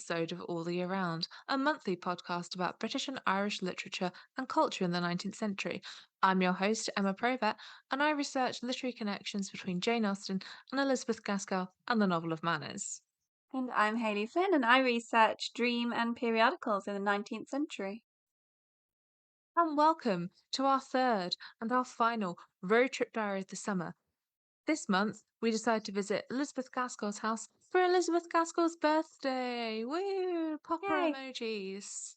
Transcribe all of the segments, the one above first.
episode of All the Year Round, a monthly podcast about British and Irish literature and culture in the 19th century. I'm your host, Emma Provat, and I research literary connections between Jane Austen and Elizabeth Gaskell and the novel of manners. And I'm Hayley Finn, and I research dream and periodicals in the 19th century. And welcome to our third and our final road trip diary of the summer. This month, we decided to visit Elizabeth Gaskell's house for Elizabeth Gaskell's birthday. Woo! Popper Yay! emojis.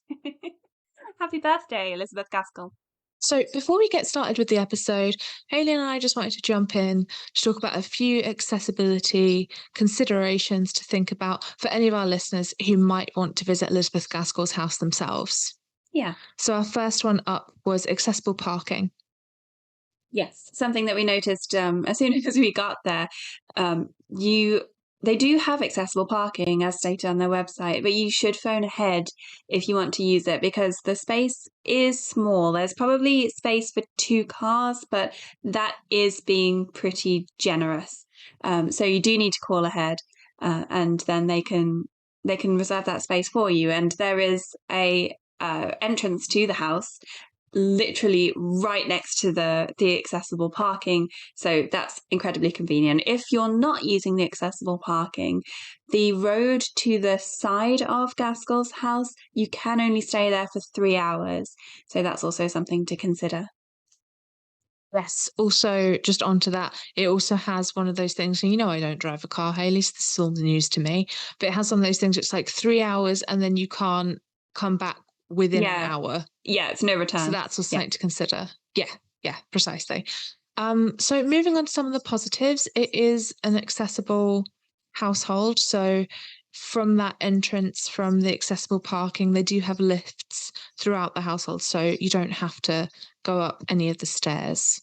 Happy birthday, Elizabeth Gaskell. So, before we get started with the episode, Hayley and I just wanted to jump in to talk about a few accessibility considerations to think about for any of our listeners who might want to visit Elizabeth Gaskell's house themselves. Yeah. So, our first one up was accessible parking. Yes, something that we noticed as soon as we got there. They do have accessible parking as stated on their website, but you should phone ahead if you want to use it because the space is small. There's probably space for 2 cars, but that is being pretty generous. So you do need to call ahead, and then they can reserve that space for you. And there is a entrance to the house literally right next to the accessible parking, so that's incredibly convenient. If you're not using the accessible parking, the road to the side of Gaskell's house, you can only stay there for 3 hours, so that's also something to consider. Yes. Also, just onto that, it also has one of those things. And I don't drive a car, Hayley, so this is all the news to me. But it has one of those things. It's like 3 hours, and then you can't come back within an hour. Yeah, it's no return. So that's also something to consider. Yeah, precisely. So moving on to some of the positives, it is an accessible household. So from that entrance, from the accessible parking, they do have lifts throughout the household, so you don't have to go up any of the stairs.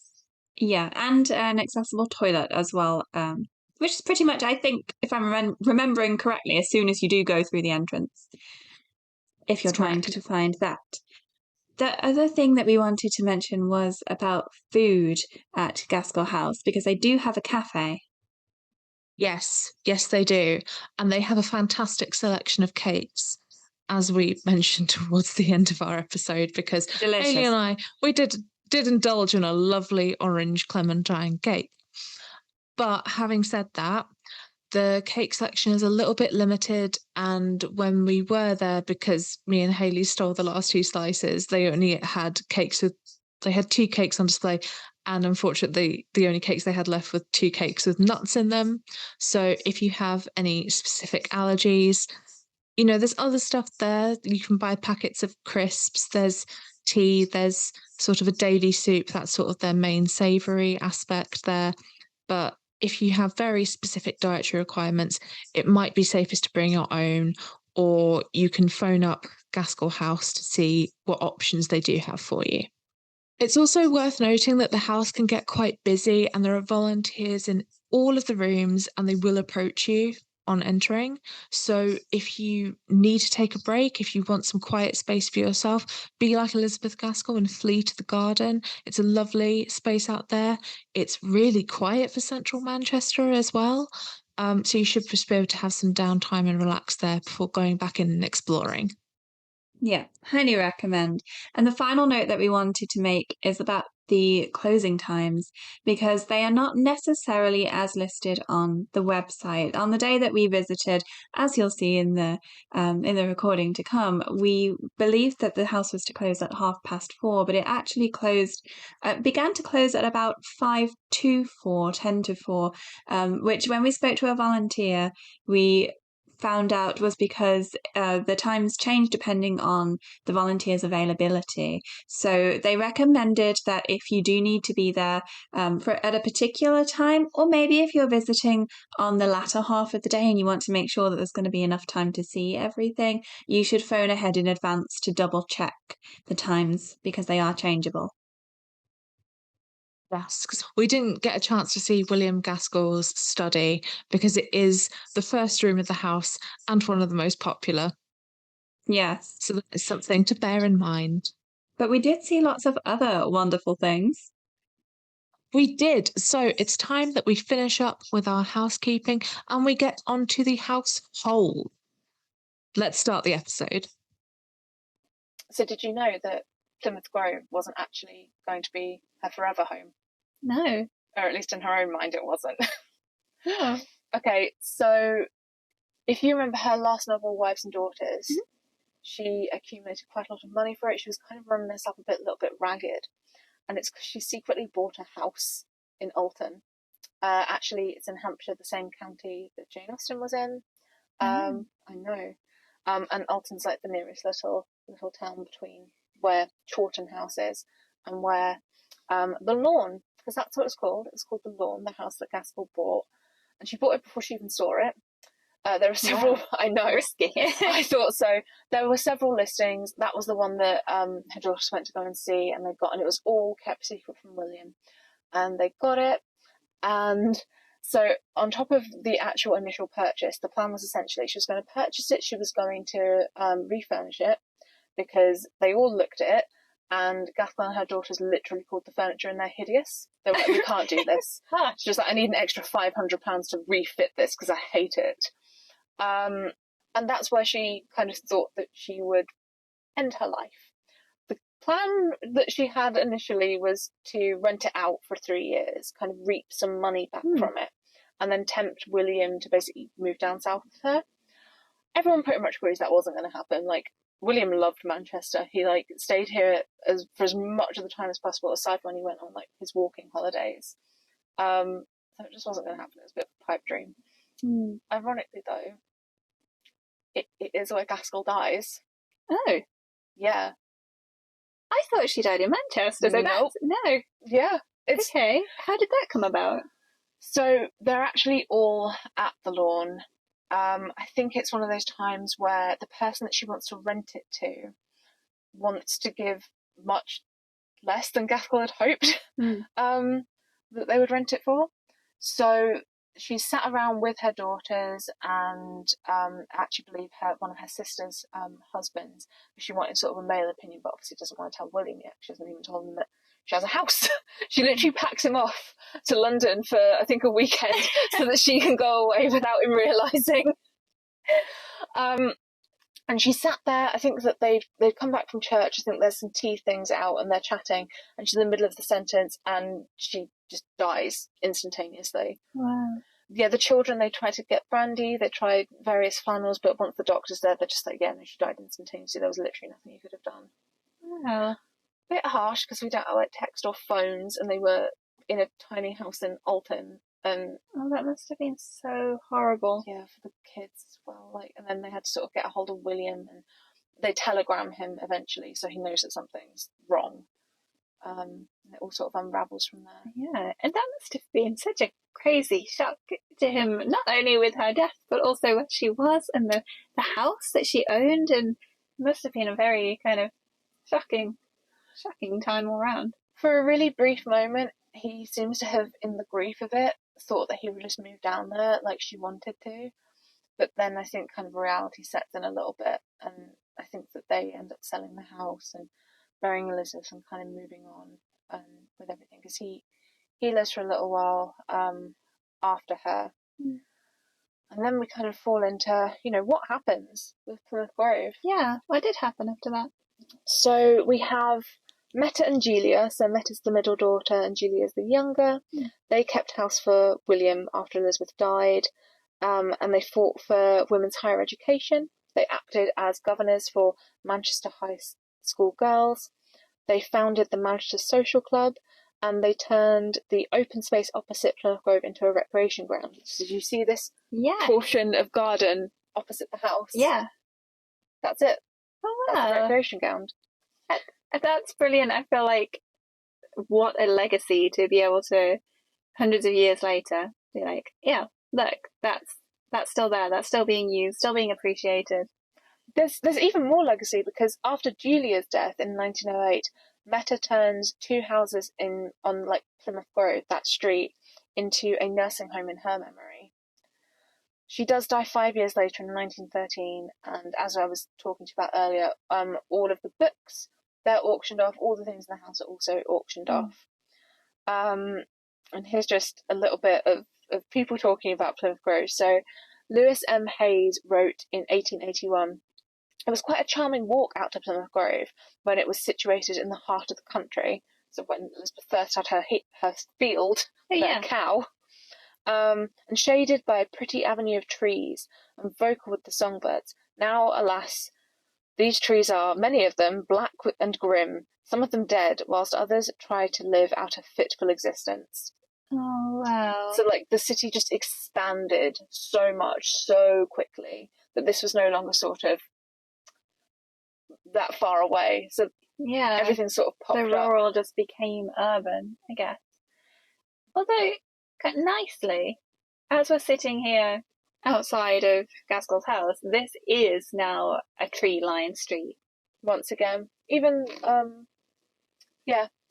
Yeah, and an accessible toilet as well, which is pretty much, I think, if I'm remembering correctly, as soon as you do go through the entrance, if you're trying to find that. The other thing that we wanted to mention was about food at Gaskell House, because they do have a cafe. Yes, they do. And they have a fantastic selection of cakes, as we mentioned towards the end of our episode, because Delicious. Hayley and I, we did indulge in a lovely orange clementine cake. But having said that, the cake selection is a little bit limited. And when we were there, because me and Hayley stole the last 2 slices, they had 2 cakes on display. And unfortunately, the only cakes they had left were 2 cakes with nuts in them. So if you have any specific allergies, there's other stuff there. You can buy packets of crisps. There's tea. There's sort of a daily soup. That's sort of their main savoury aspect there. But if you have very specific dietary requirements, it might be safest to bring your own, or you can phone up Gaskell House to see what options they do have for you. It's also worth noting that the house can get quite busy and there are volunteers in all of the rooms and they will approach you on entering. So if you need to take a break, if you want some quiet space for yourself, be like Elizabeth Gaskell and flee to the garden. It's a lovely space out there. It's really quiet for central Manchester as well. So you should just be able to have some downtime and relax there before going back in and exploring. Yeah, highly recommend. And the final note that we wanted to make is about the closing times, because they are not necessarily as listed on the website. On the day that we visited, as you'll see in the recording to come, we believed that the house was to close at 4:30, but it actually began to close at about 5 to 4, 10 to 4, which when we spoke to a volunteer, we found out was because the times change depending on the volunteers' availability. So they recommended that if you do need to be there at a particular time, or maybe if you're visiting on the latter half of the day and you want to make sure that there's going to be enough time to see everything, you should phone ahead in advance to double check the times because they are changeable. Yes, because we didn't get a chance to see William Gaskell's study because it is the first room of the house and one of the most popular. Yes. So that is something to bear in mind. But we did see lots of other wonderful things. We did. So it's time that we finish up with our housekeeping and we get onto the household. let's start the episode. So did you know that Plymouth Grove wasn't actually going to be her forever home? No. Or at least in her own mind it wasn't. Oh. Okay, so if you remember her last novel, Wives and Daughters, Mhm. she accumulated quite a lot of money for it. She was kind of running this up a little bit ragged. And it's because she secretly bought a house in Alton. Actually, it's in Hampshire, the same county that Jane Austen was in. I know. And Alton's like the nearest little town between where Chawton House is and where the Lawn, because that's what it's called. It's called the Lawn, the house that Gaskell bought. And she bought it before she even saw it. There were several. Wow. I know. Risky. I thought so. There were several listings. That was the one that her daughters went to go and see, and they got, and it was all kept secret from William. And they got it. And so, on top of the actual initial purchase, the plan was essentially she was going to purchase it. She was going to refurnish it because they all looked at it. And Gaskell and her daughters literally called the furniture and they're hideous. They were like, we can't do this. She was like, I need an extra £500 to refit this because I hate it. And that's where she kind of thought that she would end her life. The plan that she had initially was to rent it out for 3 years, kind of reap some money back from it, and then tempt William to basically move down south with her. Everyone pretty much agrees that wasn't going to happen. Like, William loved Manchester. He stayed here for as much of the time as possible, aside when he went on like his walking holidays. So it just wasn't going to happen. It was a bit of a pipe dream. Ironically, though, it is where Gaskell dies. Oh. Yeah. I thought she died in Manchester. So Nope. No. Yeah. It's Okay. How did that come about? So they're actually all at the Lawn. I think it's one of those times where the person that she wants to rent it to wants to give much less than Gaskell had hoped that they would rent it for. So she sat around with her daughters and actually believe one of her sister's husbands. She wanted sort of a male opinion, but obviously doesn't want to tell William yet. She hasn't even told him that she has a house. She literally packs him off to London for, I think, a weekend so that she can go away without him realising. And she sat there. I think that they'd come back from church. I think there's some tea things out and they're chatting. And she's in the middle of the sentence and she just dies instantaneously. Wow. Yeah, the children, they tried to get brandy. They tried various flannels. But once the doctor's there, they're just like, yeah, no, she died instantaneously. There was literally nothing you could have done. Wow. Bit harsh because we don't have like text or phones, and they were in a tiny house in Alton. And that must have been so horrible. Yeah, for the kids as well. Like, and then they had to sort of get a hold of William, and they telegram him eventually, so he knows that something's wrong. And it all sort of unravels from there. Yeah, and that must have been such a crazy shock to him, not only with her death, but also where she was and the house that she owned, and it must have been a very kind of shocking time all round. For a really brief moment, he seems to have, in the grief of it, thought that he would just move down there like she wanted to. But then I think kind of reality sets in a little bit, and I think that they end up selling the house and burying Elizabeth and kind of moving on with everything, because he lives for a little while after her. And then we kind of fall into, what happens with Plymouth Grove. Yeah, what did happen after that? So we have Meta and Julia. So Meta's the middle daughter and Julia's the younger. They kept house for William after Elizabeth died, and they fought for women's higher education. They acted as governors for Manchester High School girls. They founded the Manchester Social Club, and they turned the open space opposite Plymouth Grove into a recreation ground. So did you see this portion of garden opposite the house? Yeah. That's it. Oh, wow. That's the recreation ground. That's brilliant. I feel like what a legacy to be able to, hundreds of years later, be like, yeah, look, that's still there. That's still being used, still being appreciated. There's even more legacy, because after Julia's death in 1908, Meta turns 2 houses on like Plymouth Grove, that street, into a nursing home in her memory. She does die 5 years later in 1913, and as I was talking to you about earlier, all of the books, they're auctioned off. All the things in the house are also auctioned off. And here's just a little bit of people talking about Plymouth Grove. So Lewis M. Hayes wrote in 1881, "It was quite a charming walk out to Plymouth Grove when it was situated in the heart of the country." So when Elizabeth first had her field, her cow, and shaded by a pretty avenue of trees, and vocal with the songbirds. Now, alas, these trees are, many of them, black and grim, some of them dead, whilst others try to live out a fitful existence. Oh, wow. So, like, the city just expanded so much, so quickly, that this was no longer sort of that far away. So, yeah, everything sort of popped the up. rural just became urban, I guess. Although, nicely, as we're sitting here outside of Gaskell's house, this is now a tree-lined street. Once again. Even, the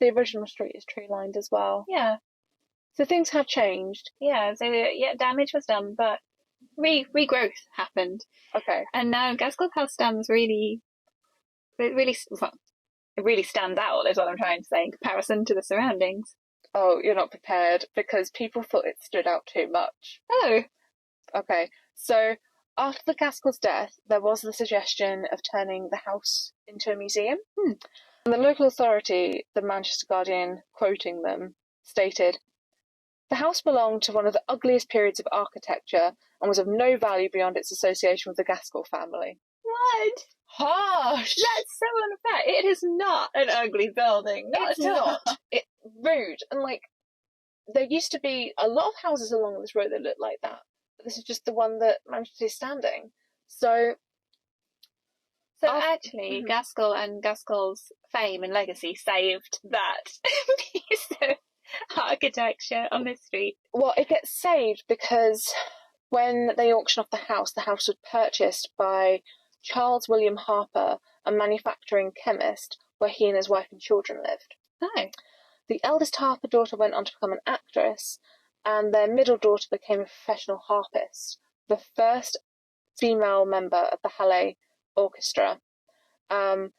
original street is tree-lined as well. Yeah. So things have changed. Yeah, so, damage was done, but regrowth happened. Okay. And now Gaskell's house stands it really stands out, is what I'm trying to say, in comparison to the surroundings. Oh, you're not prepared, because people thought it stood out too much. Oh. Okay, so after the Gaskell's death, there was the suggestion of turning the house into a museum. And the local authority, the Manchester Guardian, quoting them, stated, "The house belonged to one of the ugliest periods of architecture and was of no value beyond its association with the Gaskell family." What? Harsh! That's so unfair. It is not an ugly building. It's not. It's rude. And, like, there used to be a lot of houses along this road that looked like that. But this is just the one that managed to be standing. So actually, Gaskell and Gaskell's fame and legacy saved that piece of architecture on this street. Well, it gets saved because when they auction off the house was purchased by Charles William Harper, a manufacturing chemist, where he and his wife and children lived. Oh. The eldest Harper daughter went on to become an actress, and their middle daughter became a professional harpist, the first female member of the Halle Orchestra. And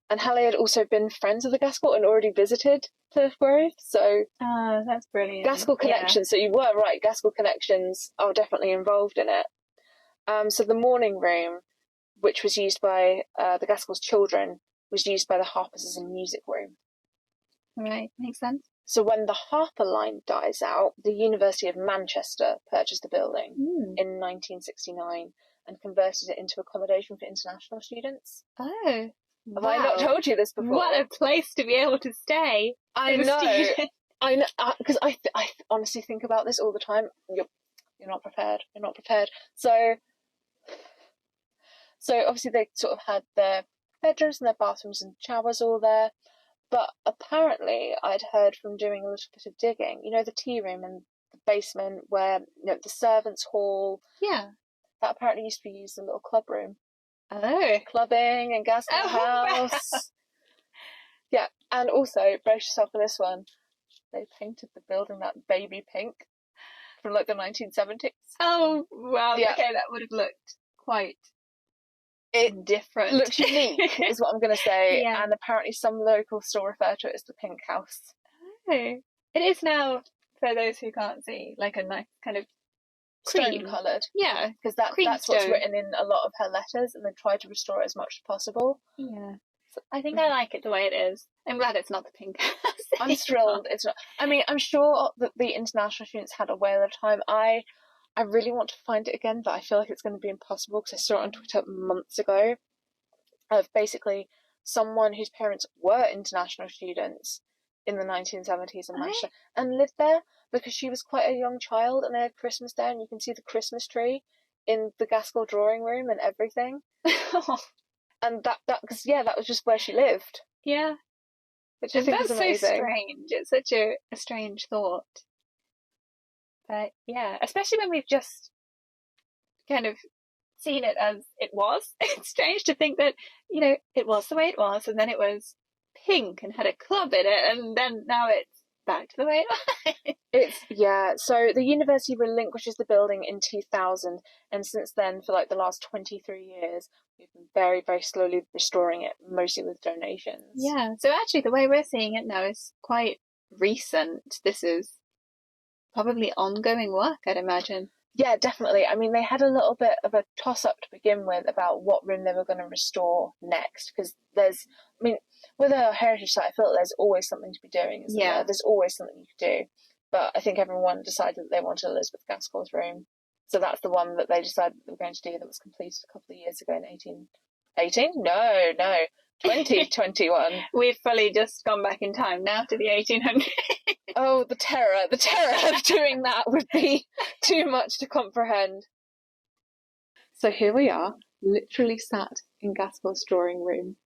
Halle had also been friends with the Gaskell and already visited Plymouth Grove, so... Oh, that's brilliant. Gaskell connections, so you were right, Gaskell connections are definitely involved in it. So the morning room, which was used by the Gaskell's children, was used by the Harpers as a music room. Right, makes sense. So when the Harper line dies out, the University of Manchester purchased the building in 1969 and converted it into accommodation for international students. Oh, Have I not told you this before? What a place to be able to stay. I know, because I honestly think about this all the time. You're not prepared. You're not prepared. So obviously they sort of had their bedrooms and their bathrooms and showers all there. But apparently I'd heard from doing a little bit of digging, the tea room and the basement where, the servants' hall. Yeah. That apparently used to be used as a little club room. Oh. Clubbing and Gaskell House. Wow. Yeah, and also, brace yourself for this one, they painted the building that baby pink from, like, the 1970s. Oh, wow. Yeah. Okay, that would have looked quite different. Looks unique, is what I'm going to say. Yeah. And apparently some locals still refer to it as the Pink House. Oh. It is now, for those who can't see, like a nice kind of Stone coloured. Yeah. Because that's what's written in a lot of her letters, and they try to restore it as much as possible. Yeah. So I think I like it the way it is. I'm glad it's not the Pink House. I'm thrilled it's not. I mean, I'm sure that the international students had a whale of time. I really want to find it again, but I feel like it's going to be impossible because I saw it on Twitter months ago of basically someone whose parents were international students in the 1970s in Manchester and lived there because she was quite a young child, and they had Christmas there, and you can see the Christmas tree in the Gaskell drawing room and everything. And that was just where she lived. Yeah. Which I think is amazing. That's so strange. It's such a strange thought. But yeah, especially when we've just kind of seen it as it was. It's strange to think that, it was the way it was, and then it was pink and had a club in it, and then now it's back to the way it was. So the university relinquishes the building in 2000, and since then, for like the last 23 years, we've been very, very slowly restoring it, mostly with donations. Yeah, so actually the way we're seeing it now is quite recent. This is probably ongoing work, I'd imagine. Yeah, definitely. I mean, they had a little bit of a toss-up to begin with about what room they were going to restore next, because I mean, with a heritage site, I feel like there's always something to be doing, isn't there? There's always something you could do. But I think everyone decided that they wanted Elizabeth Gaskell's room. So that's the one that they decided they were going to do, that was completed a couple of years ago in 1818? No, 2021. We've fully just gone back in time now to the 1800s. Oh, the terror of doing that would be too much to comprehend. So here we are, literally sat in Gaskell's drawing room.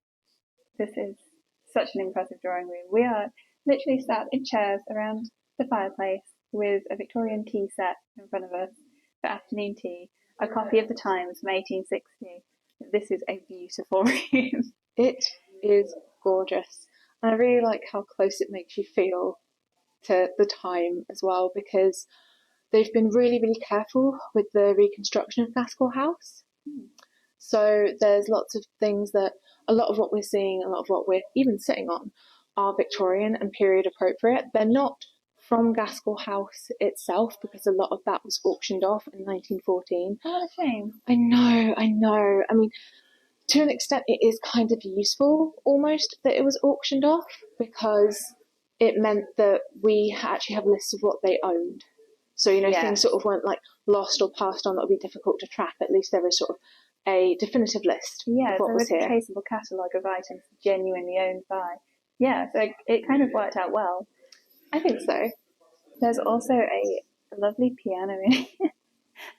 This is such an impressive drawing room. We are literally sat in chairs around the fireplace with a Victorian tea set in front of us for afternoon tea, a copy of the Times from 1860. This is a beautiful room. It is gorgeous. And I really like how close it makes you feel to the time as well, because they've been really, really careful with the reconstruction of Gaskell House. So there's lots of things that, a lot of what we're seeing, a lot of what we're even sitting on, are Victorian and period appropriate. They're not from Gaskell House itself, because a lot of that was auctioned off in 1914. Oh, what a shame. I know. I mean, to an extent, it is kind of useful almost that it was auctioned off, because it meant that we actually have lists of what they owned. So, things sort of weren't like lost or passed on that would be difficult to track. At least there is sort of a definitive list of what was here. A traceable catalogue of items genuinely owned by. Yeah, so it kind of worked out well. I think so. There's also a lovely piano in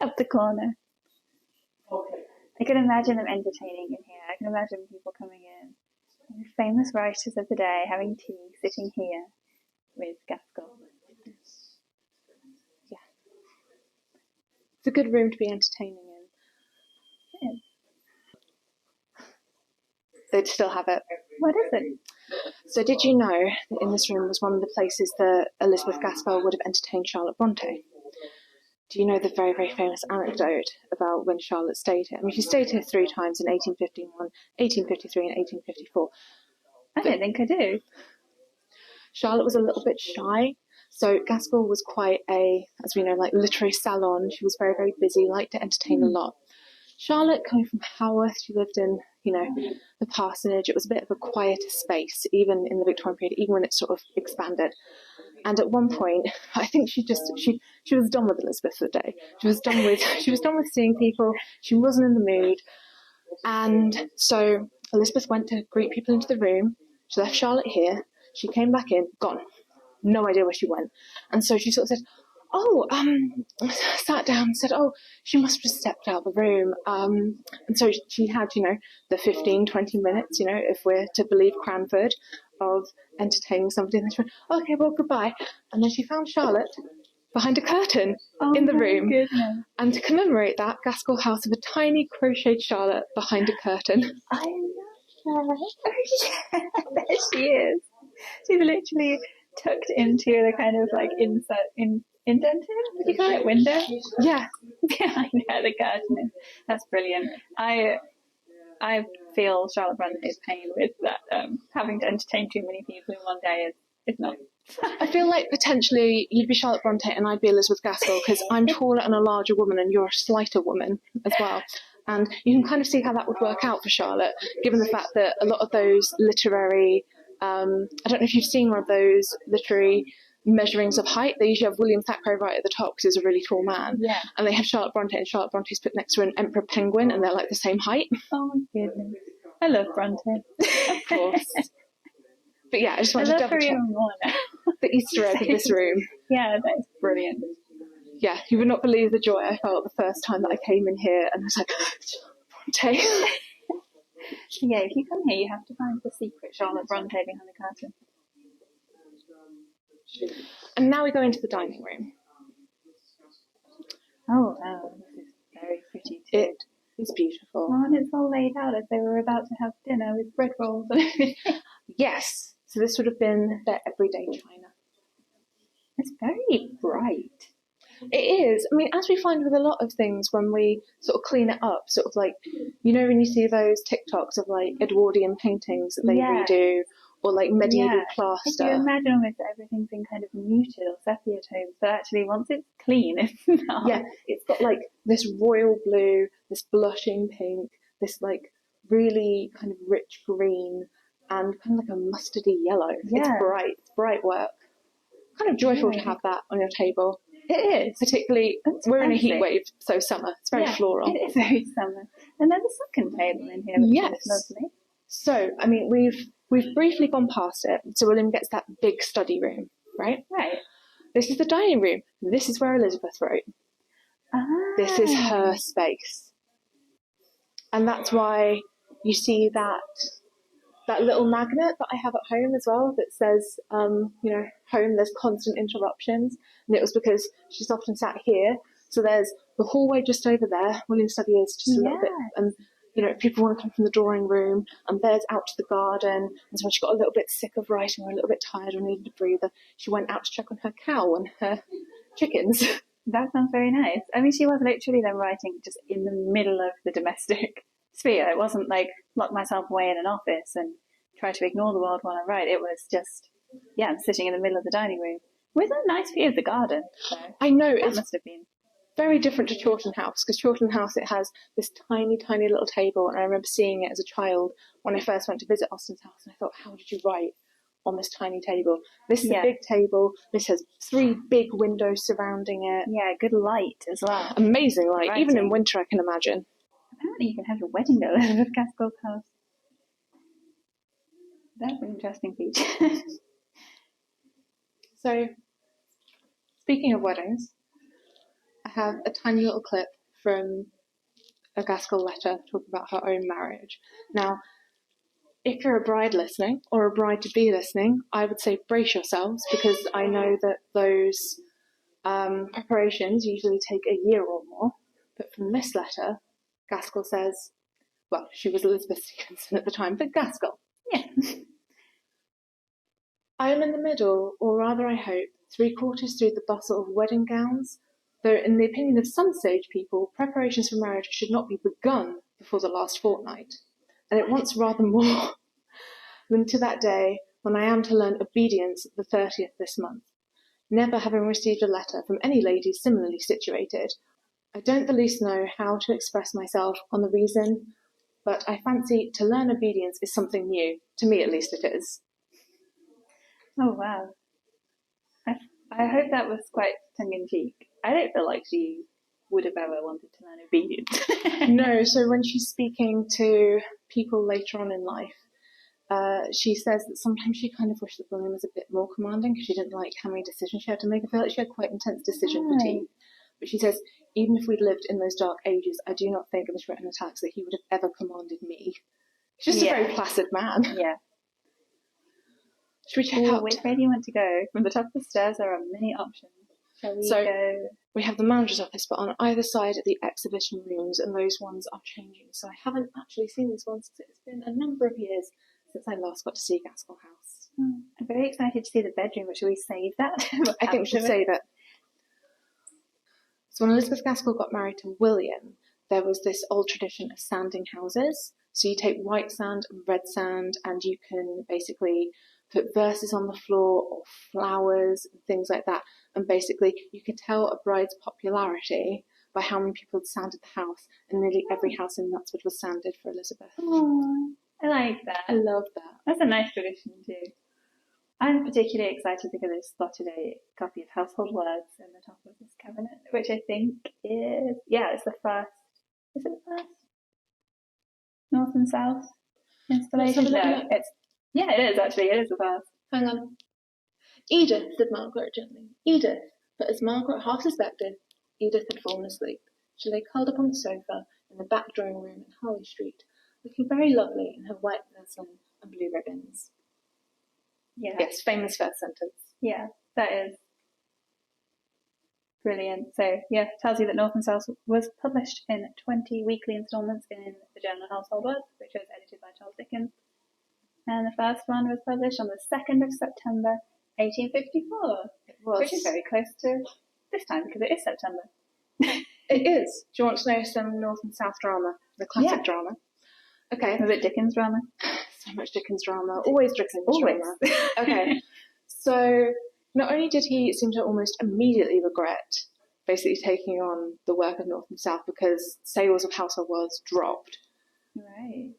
up the corner. I can imagine them entertaining in here. I can imagine people coming in, famous writers of the day, having tea, sitting here with Gaskell. Yeah. It's a good room to be entertaining in. It is. They'd still have it. What is it? So did you know that in this room was one of the places that Elizabeth Gaskell would have entertained Charlotte Bronte? Do you know the very, very famous anecdote about when Charlotte stayed here? I mean, she stayed here 3 times, in 1851, 1853 and 1854. I don't think I do. Charlotte was a little bit shy. So Gaskell was quite as we know, like literary salon. She was very, very busy, liked to entertain a lot. Charlotte, coming from Haworth, she lived in, the parsonage. It was a bit of a quieter space, even in the Victorian period, even when it sort of expanded. And at one point, I think she was done with Elizabeth for the day. She was done with seeing people. She wasn't in the mood. And so Elizabeth went to greet people into the room. She left Charlotte here. She came back in, gone. No idea where she went. And so she sort of said, sat down and said, she must have just stepped out of the room. And so she had, the 15, 20 minutes, if we're to believe Cranford, of entertaining somebody. And then she went, okay, well, goodbye. And then she found Charlotte behind a curtain in the room. Goodness. And to commemorate that, Gaskell House have a tiny crocheted Charlotte behind a curtain. I love that. There she is. She's literally tucked into the kind of like indented, would you call it, window? Yeah. Behind her, the curtain is. That's brilliant. I feel Charlotte Bronte's pain with that, having to entertain too many people in one day is not. I feel like potentially you'd be Charlotte Bronte and I'd be Elizabeth Gaskell, because I'm taller and a larger woman and you're a slighter woman as well. And you can kind of see how that would work out for Charlotte, given the fact that a lot of those literary, I don't know if you've seen one of those literary measurings of height. They usually have William Thackeray right at the top because he's a really tall man. Yeah. And they have Charlotte Bronte, and Charlotte Bronte's put next to an emperor penguin, and they're like the same height. Oh my goodness. I love Bronte. Of course. But yeah, I just wanted to double check even more now. the Easter egg of this room. Yeah, that's brilliant. Yeah, you would not believe the joy I felt the first time that I came in here, and I was like, Bronte. Yeah, if you come here, you have to find the secret Charlotte Bronte behind the curtain. And now we go into the dining room. Oh, wow, this is very pretty too. It is beautiful. Oh, and it's all laid out as they were about to have dinner with bread rolls and everything. Yes, so this would have been their everyday china. It's very bright. It is. I mean, as we find with a lot of things when we sort of clean it up, sort of like, when you see those TikToks of like Edwardian paintings that they redo, or like medieval Could you plaster. imagine almost that everything's been kind of muted or sepia tones, but actually once it's clean, it's not. Yeah, it's got like this royal blue, this blushing pink, this like really kind of rich green, and kind of like a mustardy yellow. Yeah. It's bright work. Kind of joyful to have that on your table. It is. Particularly, we're in a heat wave, so summer. It's very floral. It is very summer. And there's a second table in here, which is lovely. So, I mean, we've briefly gone past it. So William gets that big study room, right? Right. This is the dining room. This is where Elizabeth wrote. This is her space. And that's why you see that little magnet that I have at home as well that says, home, there's constant interruptions. And it was because she's often sat here. So there's the hallway just over there. William's study is just a little bit. And, if people want to come from the drawing room, and there's out to the garden. And so when she got a little bit sick of writing or a little bit tired or needed a breather, she went out to check on her cow and her chickens. That sounds very nice. I mean, she was literally then writing just in the middle of the domestic sphere. It wasn't like lock myself away in an office and try to ignore the world while I write. It was just, I'm sitting in the middle of the dining room with a nice view of the garden. So I know, it must have been very different to Chawton House, because Chawton House, it has this tiny, tiny little table, and I remember seeing it as a child when I first went to visit Austen's house, and I thought, how did you write on this tiny table? This is a big table. This has 3 big windows surrounding it. Yeah, good light as well. Amazing light. Even in winter, I can imagine. Apparently you can have your wedding at Elizabeth Gaskell's house. That's an interesting feature. So, speaking of weddings, I have a tiny little clip from a Gaskell letter talking about her own marriage. Now, if you're a bride listening, or a bride-to-be listening, I would say brace yourselves, because I know that those preparations usually take a year or more. But from this letter, Gaskell says, well, she was Elizabeth Stevenson at the time, but Gaskell. Yeah. I am in the middle, or rather I hope, 3/4 through the bustle of wedding gowns, though in the opinion of some sage people, preparations for marriage should not be begun before the last fortnight, and it wants rather more than to that day when I am to learn obedience the 30th this month, never having received a letter from any lady similarly situated. I don't the least know how to express myself on the reason, but I fancy to learn obedience is something new. To me, at least, it is. Oh, wow. I hope that was quite tongue-in-cheek. I don't feel like she would have ever wanted to learn obedience. No, so when she's speaking to people later on in life, she says that sometimes she kind of wished that William was a bit more commanding, because she didn't like how many decisions she had to make. I feel like she had quite intense decision fatigue. But she says, even if we'd lived in those dark ages, I do not think, in this written attacks, that he would have ever commanded me. He's just a very placid man. Yeah. Should we check out? Which way do you want to go? From the top of the stairs, there are many options. Shall we go? We have the manager's office, but on either side are the exhibition rooms, and those ones are changing. So I haven't actually seen these ones, because it's been a number of years since I last got to see Gaskell House. I'm very excited to see the bedroom, but should we save that? I think we should save it. So when Elizabeth Gaskell got married to William, there was this old tradition of sanding houses. So you take white sand and red sand, and you can basically put verses on the floor or flowers and things like that. And basically you could tell a bride's popularity by how many people had sanded the house, and nearly every house in Knutsford was sanded for Elizabeth. Oh, I like that. I love that. That's a nice tradition too. I'm particularly excited because I spotted a copy of Household Words in the top of this cabinet, which I think is, it's the first, is it the first? North and South installation? No, it is actually, it is the first. Hang on. Edith, said Margaret gently. Edith. But as Margaret half suspected, Edith had fallen asleep. She lay curled up on the sofa in the back drawing room in Harley Street, looking very lovely in her white muslin and blue ribbons. Yeah. Yes, famous first sentence. Yeah, that is brilliant. So, tells you that North and South was published in 20 weekly instalments in the journal Household Words, which was edited by Charles Dickens. And the first one was published on the 2nd of September, 1854. It was. Which is very close to this time, because it is September. It is. Do you want to know some North and South drama? The classic drama? Okay. Was it Dickens drama? so much Dickens drama, always Dickens Always. drama. Okay, so not only did he seem to almost immediately regret basically taking on the work of North and South because sales of House of Words dropped. Right.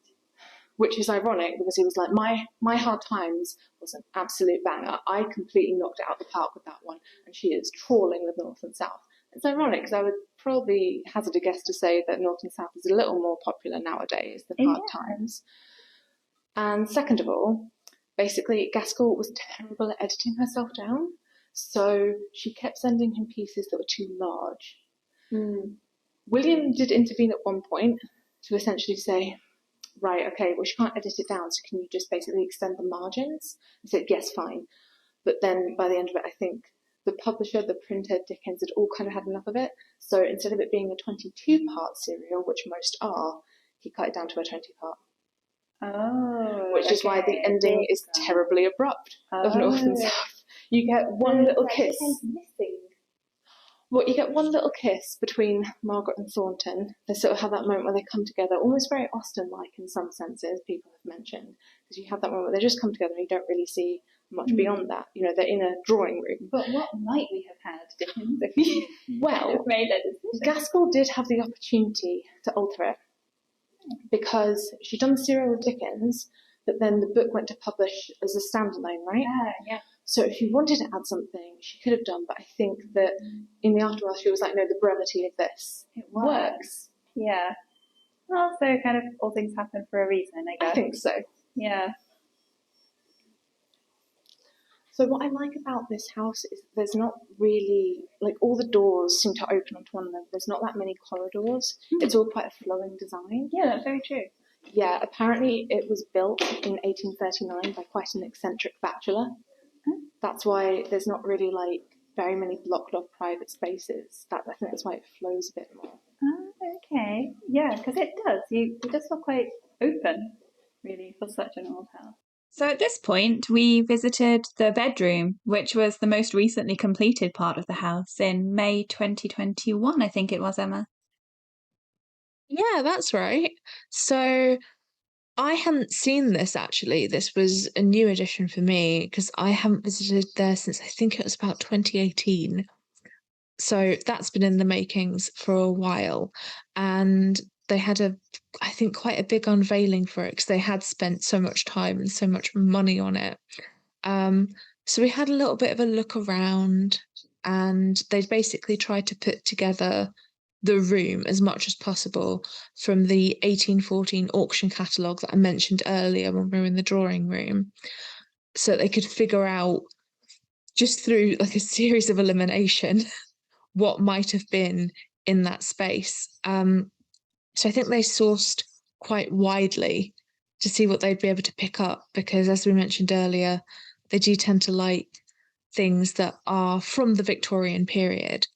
Which is ironic because he was like, my Hard Times was an absolute banger. I completely knocked it out the park with that one, and she is trawling with North and South. It's ironic because I would probably hazard a guess to say that North and South is a little more popular nowadays than Hard Times. And second of all, basically Gaskell was terrible at editing herself down, so she kept sending him pieces that were too large. William did intervene at one point to essentially say, right, okay, well, she can't edit it down, so can you just basically extend the margins? I said, yes, fine. But then by the end of it, I think the publisher, the printer, Dickens had all kind of had enough of it. So instead of it being a 22-part serial, which most are, he cut it down to a 20-part. Oh. Which is why the ending is terribly abrupt of North and South. You get one little kiss. Missing. Well, you get one little kiss between Margaret and Thornton. They sort of have that moment where they come together, almost very Austen-like in some senses, people have mentioned. Because you have that moment where they just come together and you don't really see much beyond that. You know, they're in a drawing room. But what might we have had, Dickens, if you well, made that decision? Gaskell did have the opportunity to alter it. Because she'd done the serial with Dickens, but then the book went to publish as a standalone, right? Yeah. So if she wanted to add something, she could have done, but I think that in the aftermath, she was like, no, the brevity of this works. Yeah. Well, so kind of all things happen for a reason, I guess. I think so. Yeah. So what I like about this house is there's not really, like, all the doors seem to open onto one another. There's not that many corridors. It's all quite a flowing design. Yeah, that's very true. Yeah, apparently it was built in 1839 by quite an eccentric bachelor. That's why there's not really, like, very many blocked off private spaces. I think that's why it flows a bit more. Oh, okay. Yeah, because it does. It does feel quite open, really, for such an old house. So at this point, we visited the bedroom, which was the most recently completed part of the house in May 2021, I think it was, Emma. Yeah, that's right. So I hadn't seen this actually. This was a new addition for me because I haven't visited there since I think it was about 2018. So that's been in the makings for a while. And they had I think, quite a big unveiling for it because they had spent so much time and so much money on it. So we had a little bit of a look around and they basically tried to put together the room as much as possible from the 1814 auction catalogue that I mentioned earlier when we were in the drawing room, so they could figure out just through like a series of elimination what might have been in that space. So I think they sourced quite widely to see what they'd be able to pick up because, as we mentioned earlier, they do tend to like things that are from the Victorian period.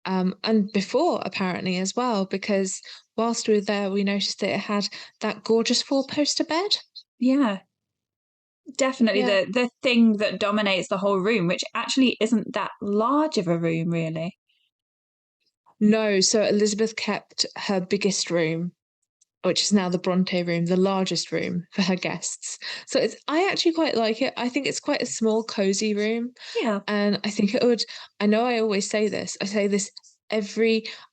And before, apparently, as well, because whilst we were there, we noticed that it had that gorgeous four-poster bed. Yeah. Definitely the thing that dominates the whole room, which actually isn't that large of a room, really. No, so Elizabeth kept her biggest room, which is now the Bronte room, the largest room for her guests. So I actually quite like it. I think it's quite a small, cozy room. Yeah. And I think I know I always say this. I say this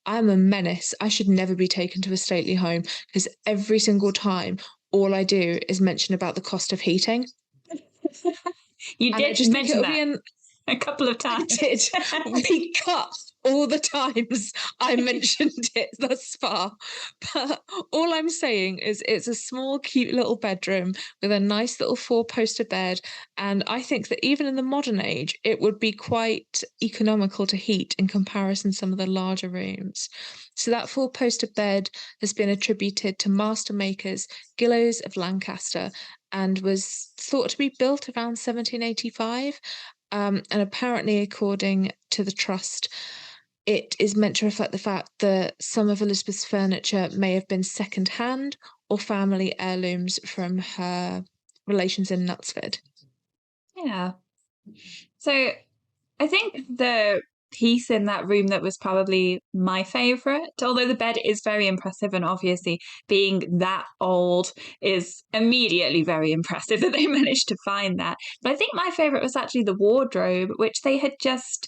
I'm a menace. I should never be taken to a stately home because every single time, all I do is mention about the cost of heating. You And I did just mention that a couple of times. I did. We cut all the times I mentioned it thus far. But all I'm saying is it's a small, cute little bedroom with a nice little four-poster bed. And I think that even in the modern age, it would be quite economical to heat in comparison to some of the larger rooms. So that four-poster bed has been attributed to master makers Gillows of Lancaster and was thought to be built around 1785. And apparently, according to the trust, it is meant to reflect the fact that some of Elizabeth's furniture may have been second-hand or family heirlooms from her relations in Knutsford. Yeah. So I think the piece in that room that was probably my favourite. Although the bed is very impressive, and obviously being that old is immediately very impressive that they managed to find that. But I think my favourite was actually the wardrobe, which they had just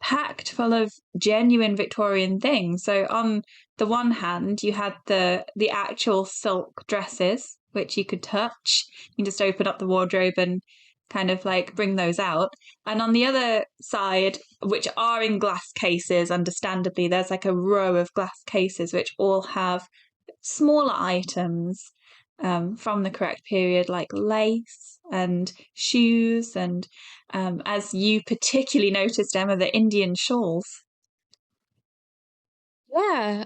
packed full of genuine Victorian things. So on the one hand, you had the actual silk dresses, which you could touch. You can just open up the wardrobe and kind of like bring those out. And on the other side, which are in glass cases, understandably, there's like a row of glass cases which all have smaller items from the correct period, like lace and shoes, and as you particularly noticed, Emma, the Indian shawls. Yeah,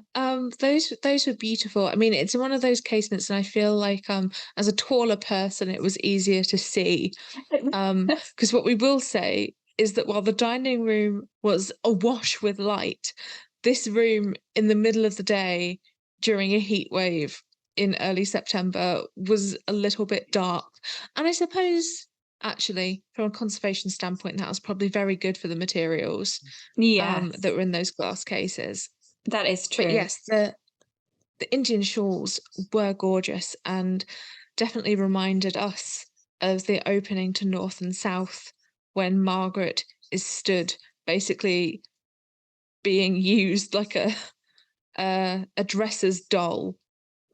those were beautiful. I mean, it's one of those casements, and I feel like as a taller person, it was easier to see. Because what we will say is that while the dining room was awash with light, this room in the middle of the day during a heat wave in early September was a little bit dark. And I suppose actually, from a conservation standpoint, that was probably very good for the materials Yes, that were in those glass cases. that is But true. yes, the Indian shawls were gorgeous and definitely reminded us of the opening to North and South when Margaret is stood basically being used like a dresser's doll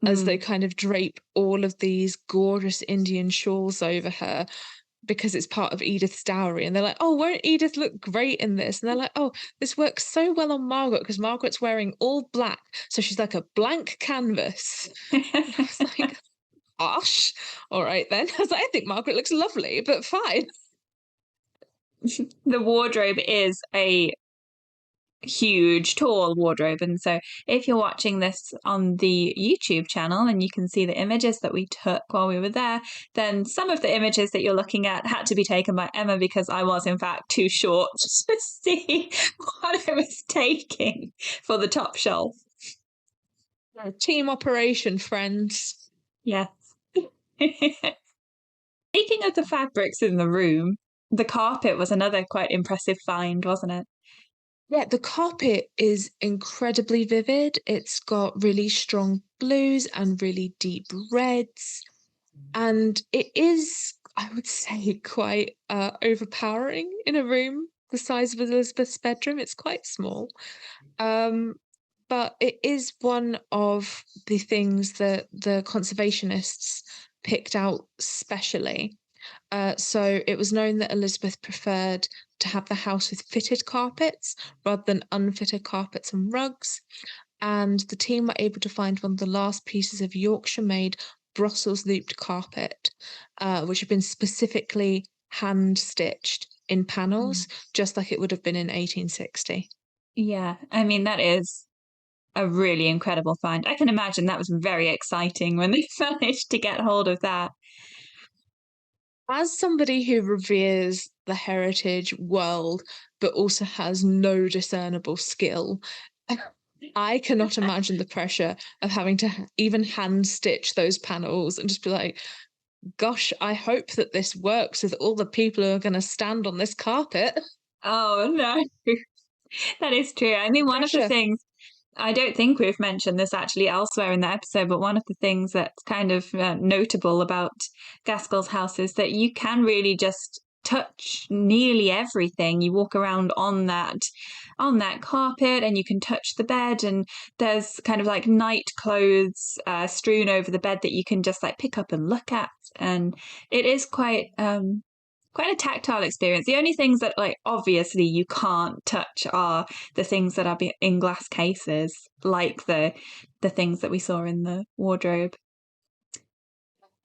as they kind of drape all of these gorgeous Indian shawls over her because it's part of Edith's dowry. And they're like, oh, won't Edith look great in this? And they're like, oh, this works so well on Margaret because Margaret's wearing all black. So she's like a blank canvas. And I was like, gosh, all right then. I was like, I think Margaret looks lovely, but fine. The wardrobe is a huge, tall wardrobe. And so if you're watching this on the YouTube channel and you can see the images that we took while we were there, then some of the images that you're looking at had to be taken by Emma because I was, in fact, too short to see what I was taking for the top shelf. Team operation, friends. Yes. Speaking of the fabrics in the room, the carpet was another quite impressive find, wasn't it? Yeah, the carpet is incredibly vivid. It's got really strong blues and really deep reds. And it is, I would say, quite overpowering in a room the size of Elizabeth's bedroom. It's quite small. But it is one of the things that the conservationists picked out specially. So it was known that Elizabeth preferred to have the house with fitted carpets rather than unfitted carpets and rugs. And the team were able to find one of the last pieces of Yorkshire-made Brussels looped carpet, which had been specifically hand-stitched in panels, just like it would have been in 1860. Yeah, I mean, that is a really incredible find. I can imagine that was very exciting when they managed to get hold of that. As somebody who reveres the heritage world but also has no discernible skill, I cannot imagine the pressure of having to even hand stitch those panels and just be like, gosh, I hope that this works with all the people who are going to stand on this carpet. Oh, no. That is true. I mean, one of the things, I don't think we've mentioned this actually elsewhere in the episode, but one of the things that's kind of notable about Gaskell's house is that you can really just touch nearly everything. You walk around on that carpet and you can touch the bed, and there's kind of like night clothes strewn over the bed that you can just like pick up and look at, and it is quite a tactile experience. The only things that, like, obviously you can't touch are the things that are in glass cases, like the things that we saw in the wardrobe.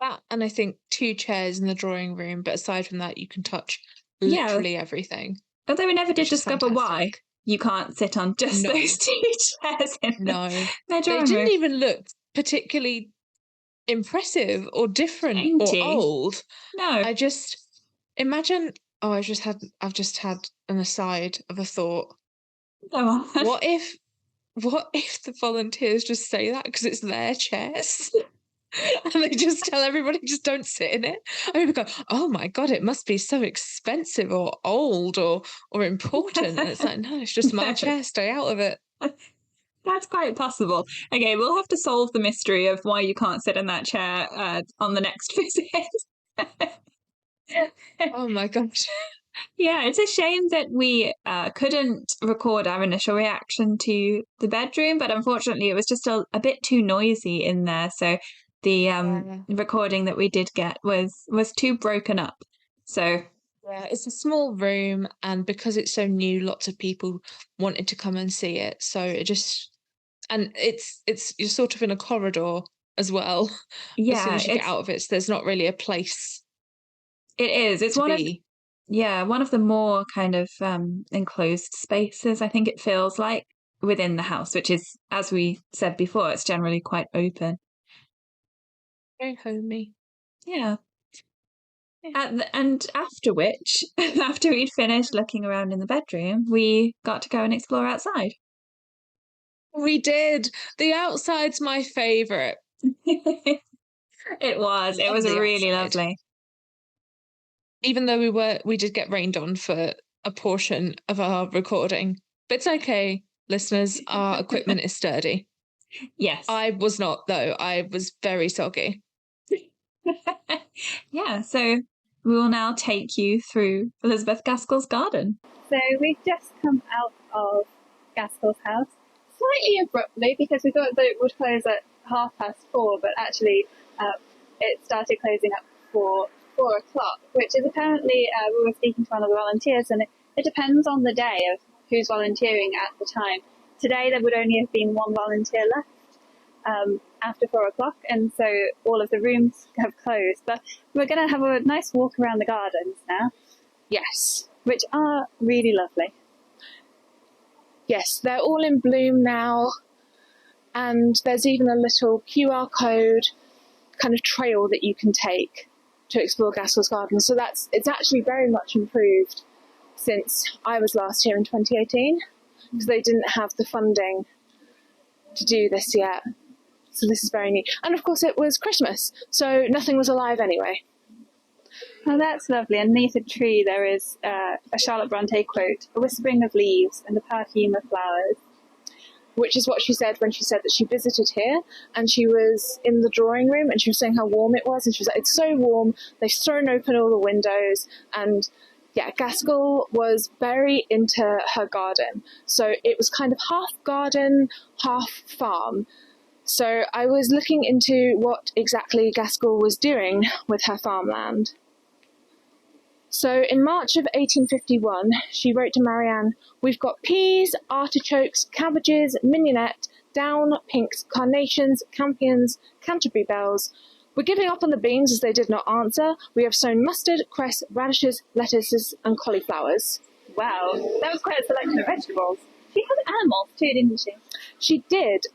That, and I think 2 chairs in the drawing room, but aside from that, you can touch literally everything. Although we never did discover why you can't sit on just those 2 chairs in the drawing they room. didn't even look particularly impressive or different or old. No. I just imagine. Oh, I've just had an aside of a thought. Go on. What if the volunteers just say that because it's their chairs? And they just tell everybody, just don't sit in it. And people go, oh my God, it must be so expensive or old or important. And it's like, no, it's just my chair, stay out of it. That's quite possible. Okay, we'll have to solve the mystery of why you can't sit in that chair on the next visit. Oh my gosh. Yeah, it's a shame that we couldn't record our initial reaction to the bedroom, but unfortunately it was just a bit too noisy in there. So the recording that we did get was too broken up. So yeah, it's a small room, and because it's so new, lots of people wanted to come and see it. So it just, and it's you're sort of in a corridor as well. As soon yeah, as you get out of it, so there's not really a place it is. It's to one of be. one of the more kind of enclosed spaces, I think it feels like, within the house, which is, as we said before, it's generally quite open. Very homey. Yeah. And after which, after we'd finished looking around in the bedroom, we got to go and explore outside. We did. The outside's my favourite. It was. It was really outside. lovely. Even though we did get rained on for a portion of our recording. But it's okay, listeners, our equipment is sturdy. Yes. I was not, though. I was very soggy. Yeah, so we will now take you through Elizabeth Gaskell's garden. So we've just come out of Gaskell's house, slightly abruptly because we thought that it would close at 4:30, but actually it started closing at 4 o'clock, which is apparently, we were speaking to one of the volunteers, and it depends on the day of who's volunteering at the time. Today there would only have been one volunteer left after 4 o'clock, and so all of the rooms have closed. But we're going to have a nice walk around the gardens now. Yes. Which are really lovely. Yes, they're all in bloom now, and there's even a little QR code kind of trail that you can take to explore Gaskell's garden. So it's actually very much improved since I was last here in 2018, because they didn't have the funding to do this yet. So this is very neat. And of course it was Christmas, so nothing was alive anyway. Oh, that's lovely. Underneath a tree there is a Charlotte Bronte quote, "A whispering of leaves and a perfume of flowers." Which is what she said when she said that she visited here, and she was in the drawing room and she was saying how warm it was, and she was like, it's so warm, they've thrown open all the windows. And yeah, Gaskell was very into her garden. So it was kind of half garden, half farm. So I was looking into what exactly Gaskell was doing with her farmland. So in March of 1851, she wrote to Marianne, "We've got peas, artichokes, cabbages, mignonette, down, pinks, carnations, campions, Canterbury bells. We're giving up on the beans as they did not answer. We have sown mustard, cress, radishes, lettuces, and cauliflowers." Wow, that was quite a selection of vegetables. She had animals too, didn't she? She did.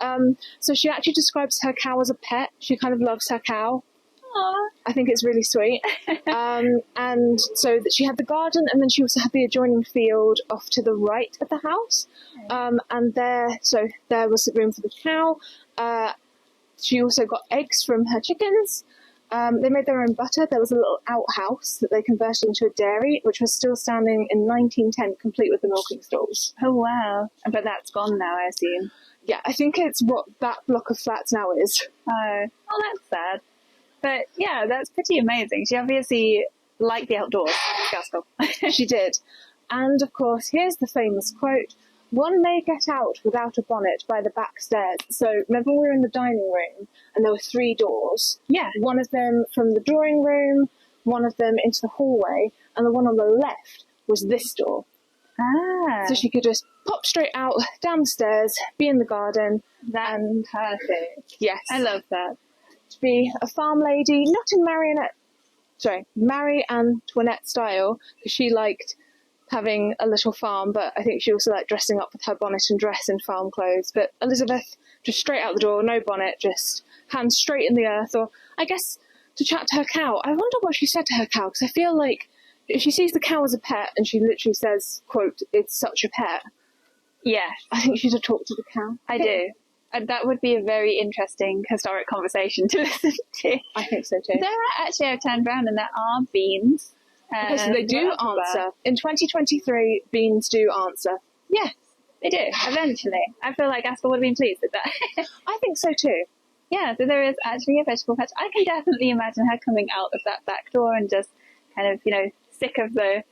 So she actually describes her cow as a pet. She kind of loves her cow. Aww. I think it's really sweet. And so that she had the garden, and then she also had the adjoining field off to the right of the house. And there was room for the cow. She also got eggs from her chickens. They made their own butter. There was a little outhouse that they converted into a dairy, which was still standing in 1910, complete with the milking stalls. Oh, wow. But that's gone now, I assume. Yeah, I think it's what that block of flats now is. Oh, that's sad. But yeah, that's pretty amazing. She obviously liked the outdoors, Gaskell. She did. And of course, here's the famous quote, "One may get out without a bonnet by the back stairs." So remember we were in the dining room and there were 3 doors. Yeah. One of them from the drawing room, one of them into the hallway, and the one on the left was this door. Ah. So she could just pop straight out down the stairs, be in the garden. That's perfect. Yes. I love that. To be a farm lady, not in Marie Antoinette style, because she liked having a little farm, but I think she also liked dressing up with her bonnet and dress in farm clothes. But Elizabeth, just straight out the door, no bonnet, just hands straight in the earth, or I guess to chat to her cow. I wonder what she said to her cow, because I feel like if she sees the cow as a pet and she literally says, quote, "It's such a pet," Yeah, I think she'd have talked to the cow. I do. that would be a very interesting historic conversation to listen to. I think so too. There are actually, I've turned around and there are beans. Okay, so they do answer. In 2023, beans do answer. Yes, they do, eventually. I feel like Gaskell would have been pleased with that. I think so too. Yeah, so there is actually a vegetable patch. I can definitely imagine her coming out of that back door and just kind of, sick of the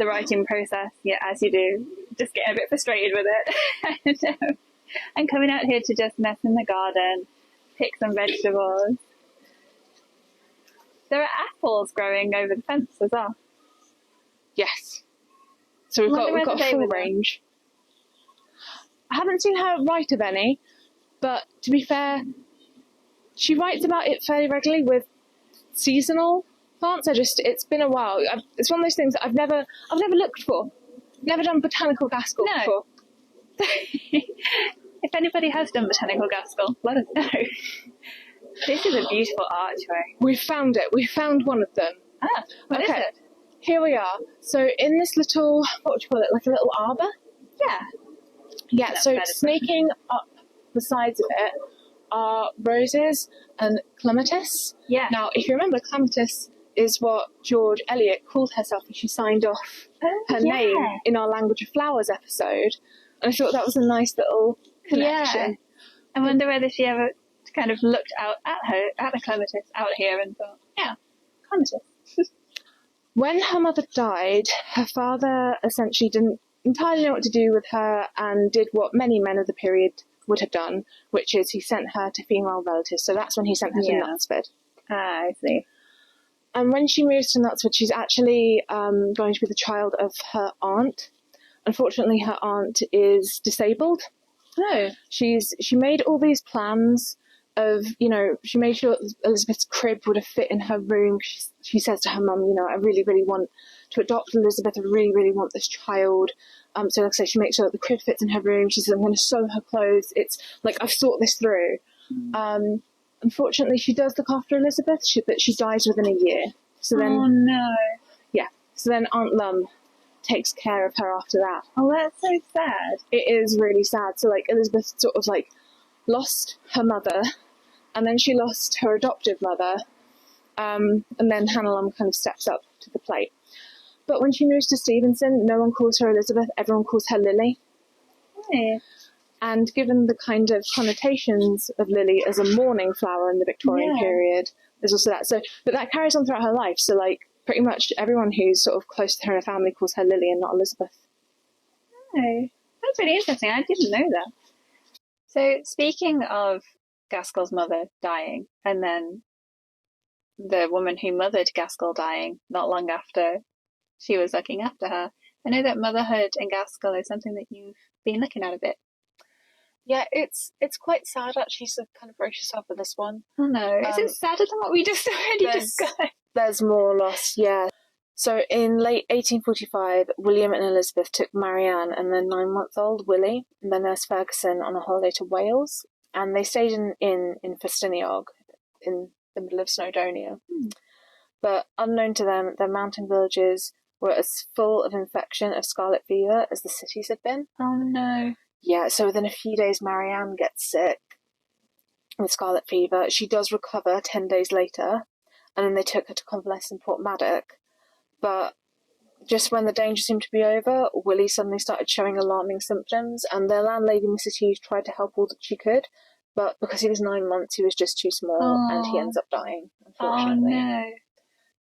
writing process, as you do, just getting a bit frustrated with it. And coming out here to just mess in the garden, pick some vegetables. There are apples growing over the fence as well. Yes. So we've got a full range. I haven't seen her write of any, but to be fair, she writes about it fairly regularly with seasonal plants. It's been a while. It's one of those things that I've never looked for. Never done botanical Gaskell before. If anybody has done botanical Gaskell, let us know. This is a beautiful archway. We found it. We found one of them. What is it? Here we are. So in this little, what would you call it, like a little arbour? Yeah. Yeah, so snaking up the sides of it are roses and clematis. Yeah. Now, if you remember, clematis is what George Eliot called herself when she signed off her name in our Language of Flowers episode. And I thought that was a nice little connection. Yeah. I wonder whether she ever kind of looked out at the clematis out here and thought, yeah, clematis. When her mother died, her father essentially didn't entirely know what to do with her and did what many men of the period would have done, which is he sent her to female relatives. So that's when he sent her to Knutsford. I see. And when she moves to Knutsford, she's actually going to be the child of her aunt. Unfortunately, her aunt is disabled. Oh. She made all these plans of, she made sure Elizabeth's crib would have fit in her room. She says to her mum, I really, really want to adopt Elizabeth. I really, really want this child. So like I said, she makes sure that the crib fits in her room. She says, I'm going to sew her clothes. It's like, I've thought this through. Unfortunately, she does look after Elizabeth, but she dies within a year. So then, oh no. Yeah. So then Aunt Lum takes care of her after that. Oh, that's so sad. It is really sad. So like Elizabeth sort of like lost her mother, and then she lost her adoptive mother, and then Hannah Lum kind of steps up to the plate. But when she moves to Stevenson, no one calls her Elizabeth, everyone calls her Lily. Yeah. And given the kind of connotations of Lily as a mourning flower in the Victorian period, there's also that. So, but that carries on throughout her life. So like pretty much everyone who's sort of close to her in her family calls her Lily and not Elizabeth. Oh, that's really interesting. I didn't know that. So speaking of Gaskell's mother dying, and then the woman who mothered Gaskell dying not long after she was looking after her, I know that motherhood in Gaskell is something that you've been looking at a bit. Yeah, it's quite sad actually, so kind of brace yourself for this one. Oh no, is it sadder than what we just already discussed? There's more loss, yeah. So in late 1845, William and Elizabeth took Marianne and their 9-month-old Willie and their nurse Ferguson on a holiday to Wales, and they stayed in Festiniog in the middle of Snowdonia. But unknown to them, their mountain villages were as full of infection of scarlet fever as the cities had been. Oh no. Yeah, so within a few days, Marianne gets sick with scarlet fever. She does recover 10 days later, and then they took her to convalesce in Portmaddock. But just when the danger seemed to be over, Willie suddenly started showing alarming symptoms, and their landlady, Mrs. Hughes, tried to help all that she could, but because he was 9 months, he was just too small, and he ends up dying, unfortunately. Oh no.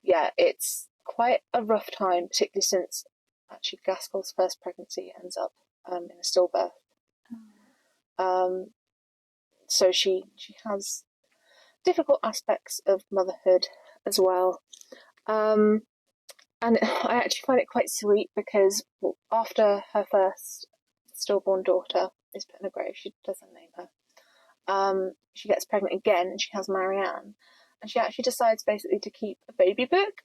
Yeah, it's quite a rough time, particularly since actually Gaskell's first pregnancy ends up in a stillbirth. So she has difficult aspects of motherhood as well. And I actually find it quite sweet because after her first stillborn daughter is put in a grave, she doesn't name her. She gets pregnant again and she has Marianne. And she actually decides basically to keep a baby book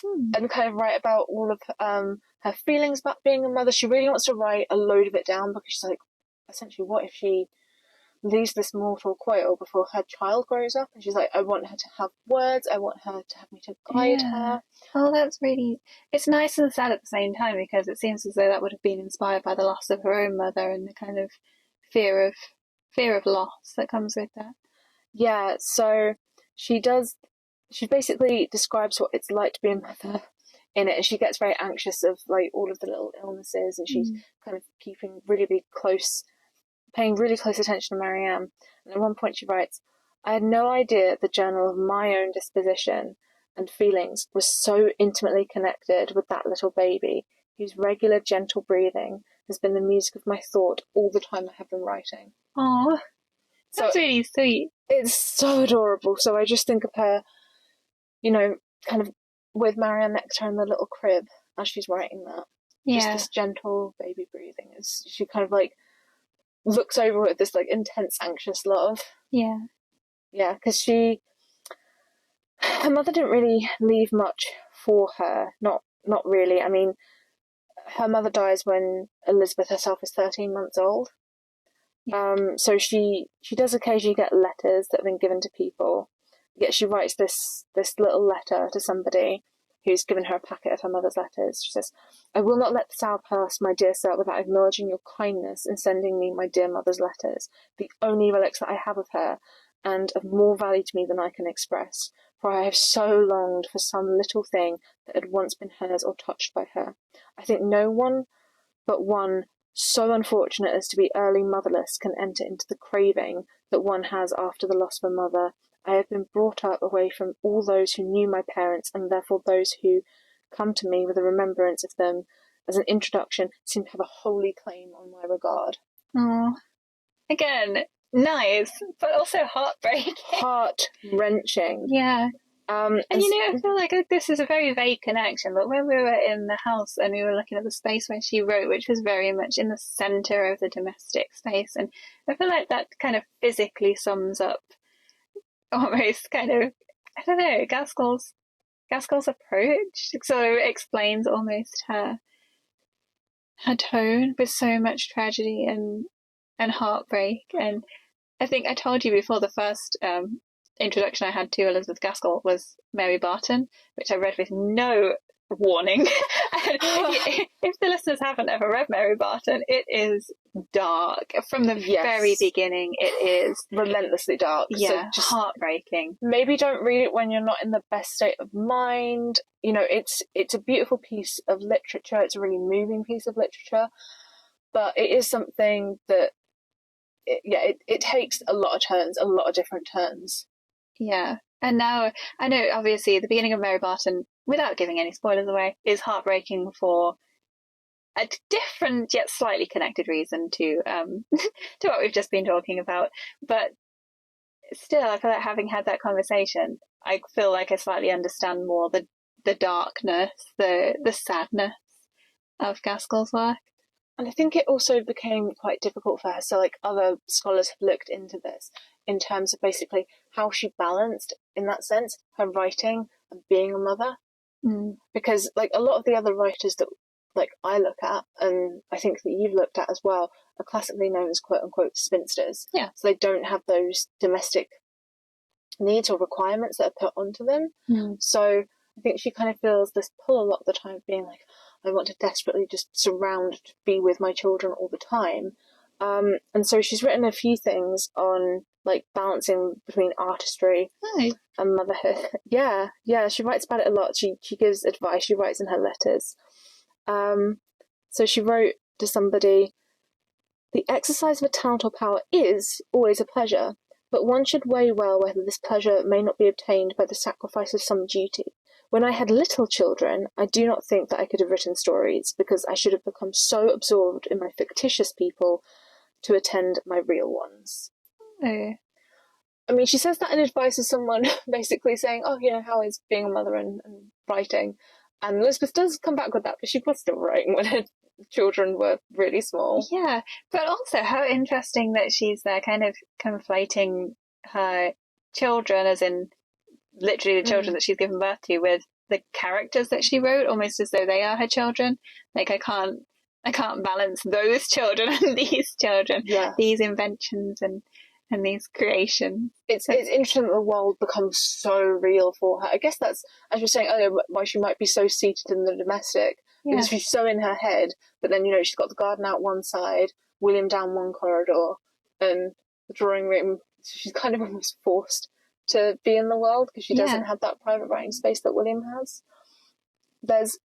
and kind of write about all of her feelings about being a mother. She really wants to write a load of it down because she's like, essentially, what if she leaves this mortal coil before her child grows up? And she's like, I want her to have words, I want her to have me to guide her. Oh, that's really, it's nice and sad at the same time because it seems as though that would have been inspired by the loss of her own mother and the kind of fear of fear of loss that comes with that. Yeah, so she basically describes what it's like to be a mother in it, and she gets very anxious of like all of the little illnesses, and she's kind of paying really close attention to Marianne. And at one point she writes, "I had no idea the journal of my own disposition and feelings was so intimately connected with that little baby, whose regular gentle breathing has been the music of my thought all the time I have been writing." Oh, that's really sweet. It's so adorable. So I just think of her, kind of with Marianne next to her in the little crib as she's writing that. Yeah. Just this gentle baby breathing as she kind of like looks over with this like intense, anxious love. Yeah. Yeah, because her mother didn't really leave much for her. Not really. I mean, her mother dies when Elizabeth herself is 13 months old. So she does occasionally get letters that have been given to people. Yet she writes this little letter to somebody who's given her a packet of her mother's letters. She says, "I will not let this hour pass, my dear sir, without acknowledging your kindness in sending me my dear mother's letters, the only relics that I have of her, and of more value to me than I can express. For I have so longed for some little thing that had once been hers or touched by her. I think no one but one so unfortunate as to be early motherless can enter into the craving that one has after the loss of a mother. I have been brought up away from all those who knew my parents, and therefore those who come to me with a remembrance of them as an introduction seem to have a holy claim on my regard." Oh, again, nice, but also heartbreaking. Heart-wrenching. Yeah. And I feel like this is a very vague connection, but when we were in the house and we were looking at the space where she wrote, which was very much in the centre of the domestic space, and I feel like that kind of physically sums up almost kind of, I don't know, Gaskell's approach sort of explains almost her tone with so much tragedy and heartbreak. And I think I told you before, the first introduction I had to Elizabeth Gaskell was Mary Barton, which I read with no warning. And if the listeners haven't ever read Mary Barton, it is dark from the very beginning. It is relentlessly dark. Yeah, so just heartbreaking. Maybe don't read it when you're not in the best state of mind. It's a beautiful piece of literature. It's a really moving piece of literature, but it is something that it takes a lot of different turns. Yeah. And now, I know, obviously, the beginning of Mary Barton, without giving any spoilers away, is heartbreaking for a different yet slightly connected reason to to what we've just been talking about. But still, I feel like having had that conversation, I feel like I slightly understand more the darkness, the sadness of Gaskell's work. And I think it also became quite difficult for her. So, like, other scholars have looked into this in terms of basically how she balanced, in that sense, her writing and being a mother. Because, like, a lot of the other writers that, like, I look at, and I think that you've looked at as well, are classically known as quote-unquote spinsters. Yeah. So they don't have those domestic needs or requirements that are put onto them. So I think she kind of feels this pull a lot of the time, being like, I want to desperately just be with my children all the time. And so she's written a few things on like balancing between artistry and motherhood. Yeah, she writes about it a lot. She gives advice. She writes in her letters. So she wrote to somebody, "The exercise of a talent or power is always a pleasure, but one should weigh well whether this pleasure may not be obtained by the sacrifice of some duty. When I had little children, I do not think that I could have written stories, because I should have become so absorbed in my fictitious people to attend my real ones." I mean, she says that in advice as someone basically saying, "Oh, how is being a mother and writing?" And Elizabeth does come back with that, but she was still writing when her children were really small. Yeah, but also how interesting that she's there kind of conflating her children, as in literally the children that she's given birth to, with the characters that she wrote, almost as though they are her children. Like, I can't balance those children and these children, these inventions and these creations. It's interesting that the world becomes so real for her. I guess that's, as you were saying earlier, why she might be so seated in the domestic, because she's so in her head, but then she's got the garden out one side, William down one corridor, and the drawing room. She's kind of almost forced to be in the world because she doesn't have that private writing space that William has. There's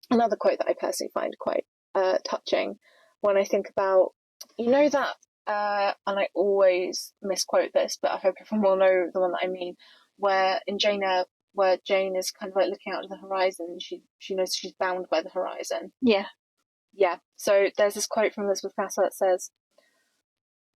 another quote that I personally find quite touching when I think about, that, and I always misquote this, but I hope everyone will know the one that I mean, where in Jane Eyre, where Jane is kind of like looking out to the horizon, she knows she's bound by the horizon. Yeah. So there's this quote from Elizabeth Gaskell that says,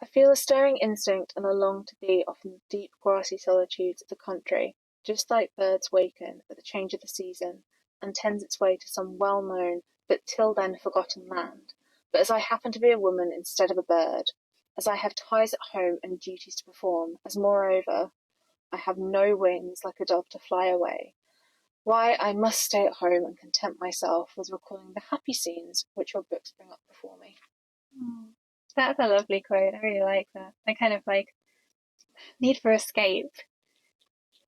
"I feel a stirring instinct and I long to be off in the deep grassy solitudes of the country, just like birds waken at the change of the season, and tends its way to some well-known but till then forgotten land. But as I happen to be a woman instead of a bird, as I have ties at home and duties to perform, as moreover I have no wings like a dove to fly away, why I must stay at home and content myself with recalling the happy scenes which your books bring up before me." That's a lovely quote. I really like that. I kind of like need for escape.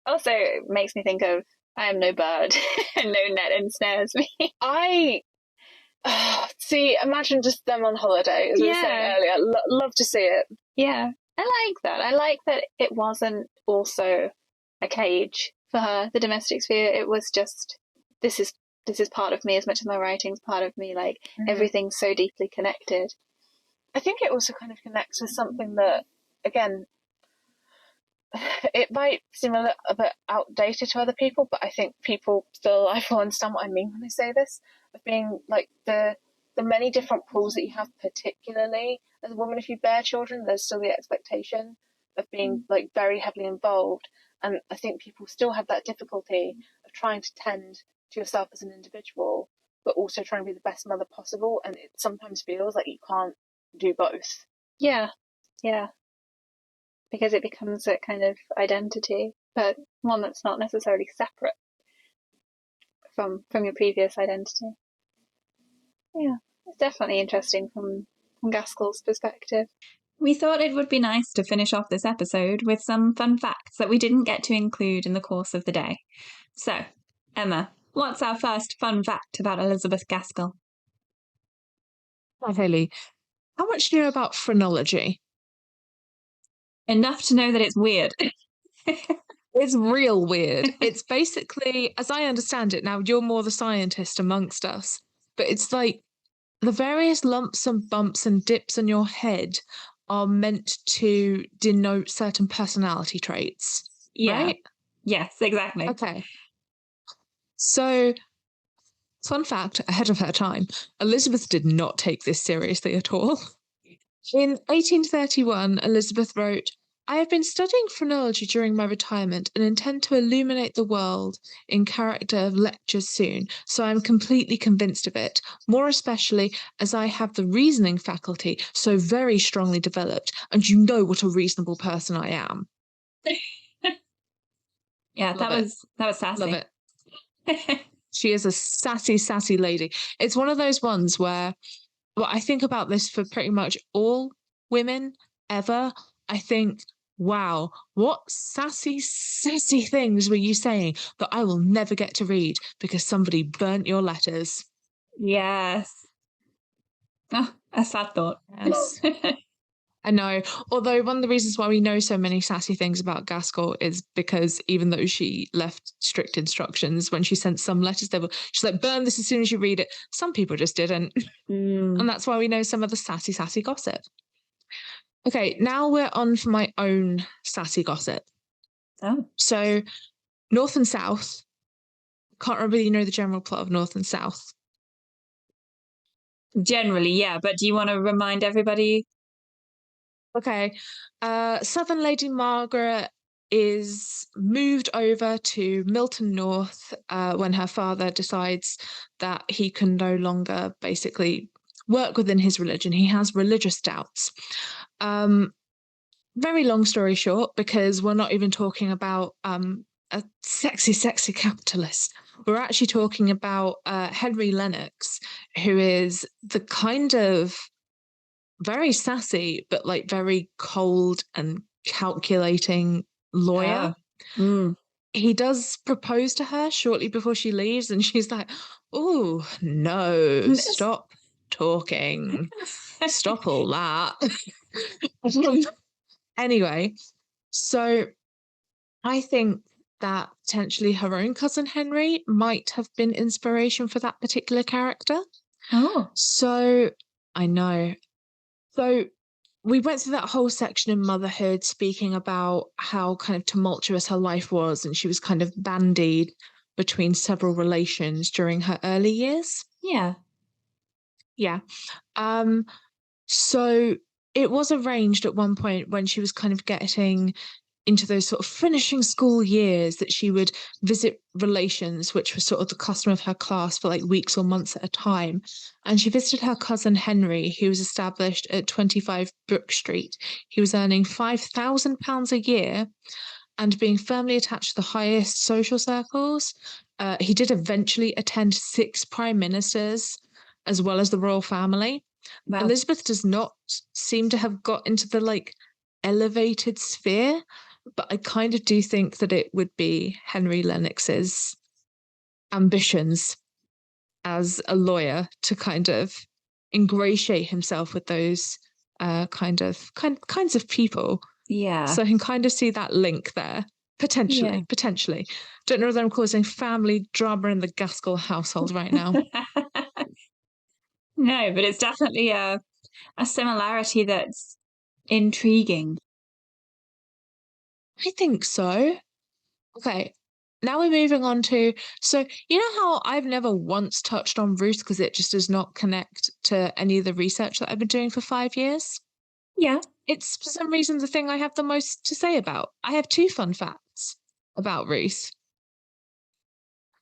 Also, it makes me think of I am no bird and no net ensnares me. See, imagine just them on holiday, as we were saying earlier. Love to see it. Yeah, I like that. I like that it wasn't also a cage for her, the domestic sphere. It was just, this is part of me as much as my writing's part of me. Like, everything's so deeply connected. I think it also kind of connects with something that, again, it might seem a bit outdated to other people, but I think people still, I will understand what I mean when I say this, of being like the many different pools that you have, particularly as a woman. If you bear children, there's still the expectation of being like very heavily involved, and I think people still have that difficulty of trying to tend to yourself as an individual, but also trying to be the best mother possible, and it sometimes feels like you can't do both. Yeah, because it becomes a kind of identity, but one that's not necessarily separate from your previous identity. Yeah, it's definitely interesting from Gaskell's perspective. We thought it would be nice to finish off this episode with some fun facts that we didn't get to include in the course of the day. So, Emma, what's our first fun fact about Elizabeth Gaskell? Hi, Haley. How much do you know about phrenology? Enough to know that it's weird. It's real weird. It's basically, as I understand it, now you're more the scientist amongst us, but it's like the various lumps and bumps and dips on your head are meant to denote certain personality traits. Yeah. Right? Yes, exactly. Okay. So, fun fact, ahead of her time, Elizabeth did not take this seriously at all. In 1831, Elizabeth wrote, "I have been studying phrenology during my retirement and intend to illuminate the world in character of lectures soon, so I am completely convinced of it, more especially as I have the reasoning faculty so very strongly developed, and you know what a reasonable person I am." Yeah, that was sassy. Love it. She is a sassy lady. It's one of those ones where, well, I think about this for pretty much all women ever. I think, wow, what sassy things were you saying that I will never get to read because somebody burnt your letters? Yes. Oh, a sad thought. Yes. I know. Although one of the reasons why we know so many sassy things about Gaskell is because even though she left strict instructions, when she sent some letters, she's like, burn this as soon as you read it. Some people just didn't. And that's why we know some of the sassy gossip. Okay, now we're on for my own sassy gossip. Oh. So, North and South. Can't remember you know the general plot of North and South. Generally, yeah, but do you want to remind everybody? Okay. Southern Lady Margaret is moved over to Milton North when her father decides that he can no longer basically work within his religion. He has religious doubts. Very long story short, because we're not even talking about a sexy capitalist. We're actually talking about Henry Lennox, who is the kind of very sassy, but like very cold and calculating lawyer. He does propose to her shortly before she leaves, and she's like, "Oh, no, stop talking. Stop all that." Anyway, so I think that potentially her own cousin Henry might have been inspiration for that particular character. Oh, So I know. So we went through that whole section in motherhood, speaking about how kind of tumultuous her life was, and she was kind of bandied between several relations during her early years. yeah. Yeah. Um, so it was arranged at one point when she was kind of getting into those sort of finishing school years that she would visit relations, which was sort of the custom of her class for like weeks or months at a time. And she visited her cousin Henry, who was established at 25 Brook Street. He was earning £5,000 a year and being firmly attached to the highest social circles. He did eventually attend 6 prime ministers as well as the royal family. Wow. Elizabeth does not seem to have got into the like elevated sphere, but I kind of do think that it would be Henry Lennox's ambitions as a lawyer to kind of ingratiate himself with those kinds of people. Yeah. So I can kind of see that link there. Potentially, Yeah. potentially. Don't know whether I'm causing family drama in the Gaskell household right now. No, but it's definitely a similarity that's intriguing. I think so. Okay. Now we're moving on to, so you know how I've never once touched on Ruth because it just does not connect to any of the research that I've been doing for 5 years? Yeah. It's for some reason the thing I have the most to say about. I have 2 fun facts about Ruth.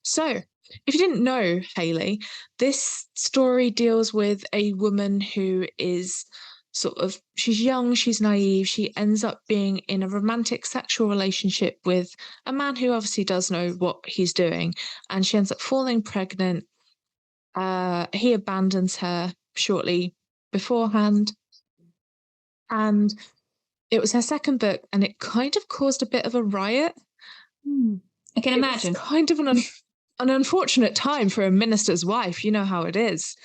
So, if you didn't know, Hayley, this story deals with a woman who is she's young, she's naive, she ends up being in a romantic sexual relationship with a man who obviously does know what he's doing, and she ends up falling pregnant. He abandons her shortly beforehand, and it was her second book, and it kind of caused a bit of a riot. I can It was imagine. kind of an unfortunate time for a minister's wife. You know how it is.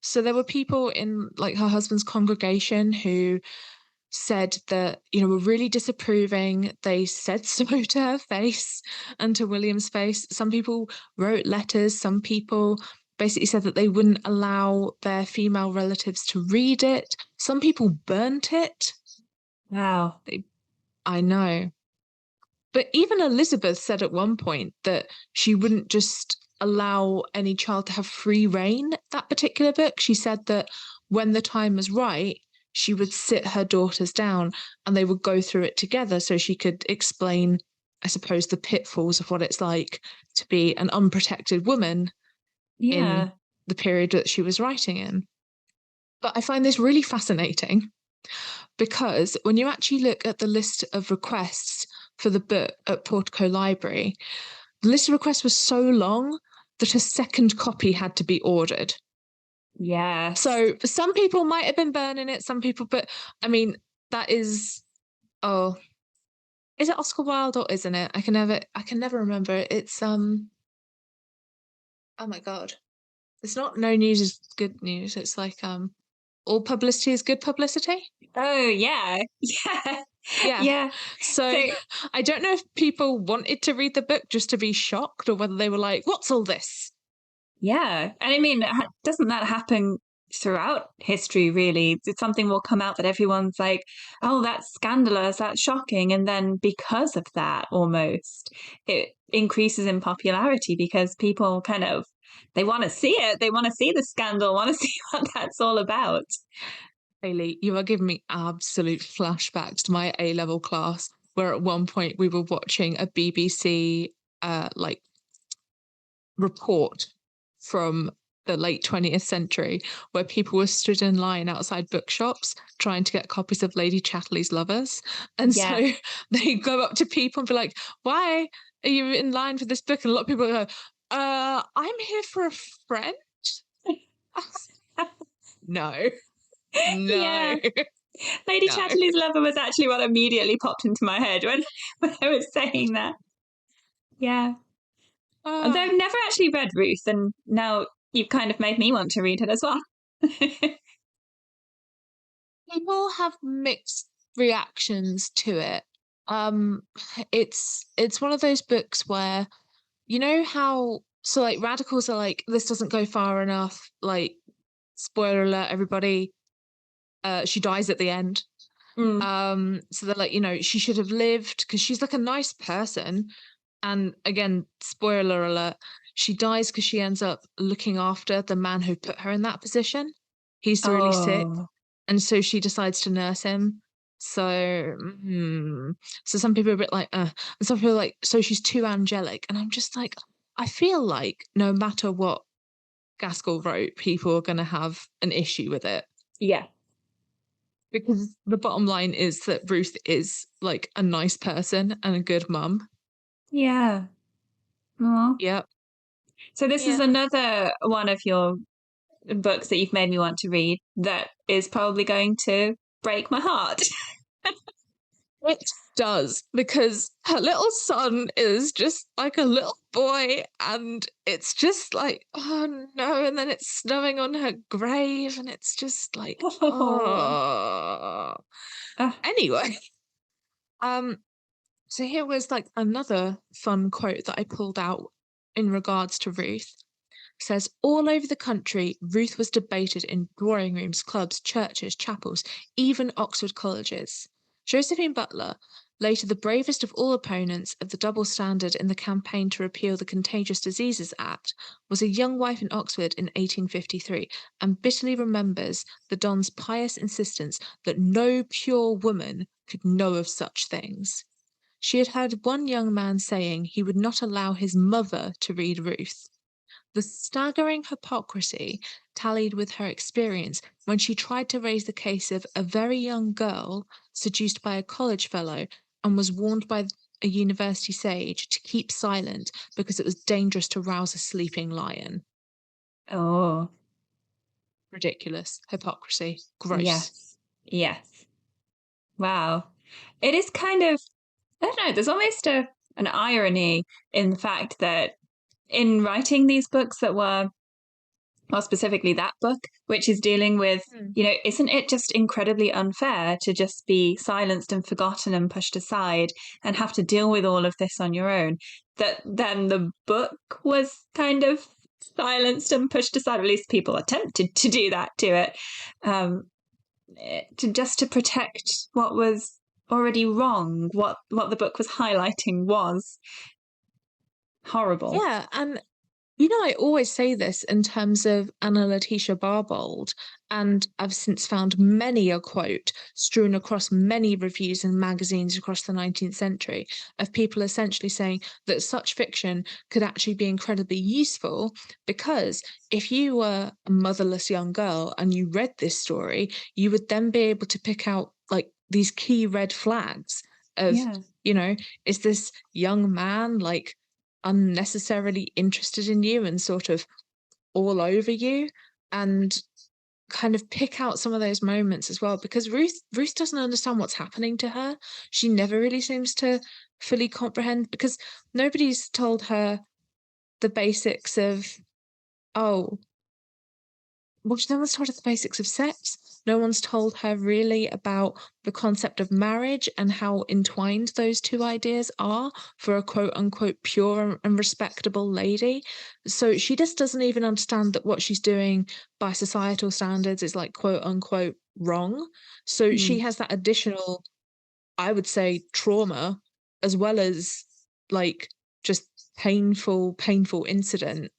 So there were people in like her husband's congregation who said that, were really disapproving. They said so to her face and to William's face. Some people wrote letters. Some people basically said that they wouldn't allow their female relatives to read it. Some people burnt it. Wow. I know. But even Elizabeth said at one point that she wouldn't just allow any child to have free reign that particular book. She said that when the time was right, she would sit her daughters down and they would go through it together so she could explain, I suppose, the pitfalls of what it's like to be an unprotected woman in the period that she was writing in. But I find this really fascinating because when you actually look at the list of requests for the book at Portico Library, the list of requests was so long that a second copy had to be ordered. Yeah. So some people might have been burning it, some people, but I mean, that is, is it Oscar Wilde or isn't it? I can never remember. It's, oh my God. It's not no news is good news. It's like, all publicity is good publicity. Oh, yeah. Yeah. Yeah. Yeah. So I don't know if people wanted to read the book just to be shocked or whether they were like, what's all this? Yeah. And I mean, doesn't that happen throughout history, really? Something will come out that everyone's like, oh, that's scandalous, that's shocking. And then because of that, almost, it increases in popularity because people they want to see it. They want to see the scandal, want to see what that's all about. Hayley, you are giving me absolute flashbacks to my A-level class, where at one point we were watching a BBC report from the late 20th century, where people were stood in line outside bookshops trying to get copies of Lady Chatterley's Lovers. And so they go up to people and be like, why are you in line for this book? And a lot of people go, I'm here for a friend. No. Yeah. Lady Chatterley's Lover was actually what immediately popped into my head when I was saying that. Yeah. Although I've never actually read Ruth, and now you've kind of made me want to read it as well. People have mixed reactions to it. Um, it's one of those books where you know how so like radicals are like this doesn't go far enough. Like spoiler alert, everybody, she dies at the end. Mm. So they're like, she should have lived because she's like a nice person. And again, spoiler alert, she dies because she ends up looking after the man who put her in that position. He's really sick, Oh. and so she decides to nurse him. So, so some people are a bit like, and some people are like, so she's too angelic, and I'm just like, I feel like no matter what Gaskell wrote, people are going to have an issue with it Yeah. because the bottom line is that Ruth is like a nice person and a good mum. Yeah. Aw. Yep. So this is Yeah. another one of your books that you've made me want to read that is probably going to break my heart. It does, because her little son is just like a little boy, and it's just like, oh no, and then it's snowing on her grave, and it's just like, oh. Ah. Anyway, so here was like another fun quote that I pulled out in regards to Ruth. Says all over the country, Ruth was debated in drawing rooms, clubs, churches, chapels, even Oxford colleges. Josephine Butler, later the bravest of all opponents of the double standard in the campaign to repeal the Contagious Diseases Act, was a young wife in Oxford in 1853 and bitterly remembers the Don's pious insistence that no pure woman could know of such things. She had heard one young man saying he would not allow his mother to read Ruth. The staggering hypocrisy tallied with her experience when she tried to raise the case of a very young girl seduced by a college fellow and was warned by a university sage to keep silent because it was dangerous to rouse a sleeping lion. Oh. Ridiculous. Hypocrisy. Gross. Yes. Yes. Wow. It is kind of, I don't know, there's almost an irony in the fact that in writing these books that were, well, specifically that book, which is dealing with, isn't it just incredibly unfair to just be silenced and forgotten and pushed aside and have to deal with all of this on your own? That then the book was kind of silenced and pushed aside, or at least people attempted to do that to it, to protect what was already wrong, what the book was highlighting was horrible. Yeah, and I always say this in terms of Anna Letitia Barbauld, and I've since found many a quote strewn across many reviews and magazines across the 19th century of people essentially saying that such fiction could actually be incredibly useful because if you were a motherless young girl and you read this story, you would then be able to pick out like these key red flags of, is this young man like unnecessarily interested in you and sort of all over you, and kind of pick out some of those moments as well, because Ruth doesn't understand what's happening to her. She never really seems to fully comprehend because nobody's told her the basics of, oh, well, no one's told her the basics of sex. No one's told her really about the concept of marriage and how entwined those two ideas are for a quote unquote pure and respectable lady. So she just doesn't even understand that what she's doing by societal standards is like quote unquote wrong. So she has that additional, I would say, trauma as well as like just painful incident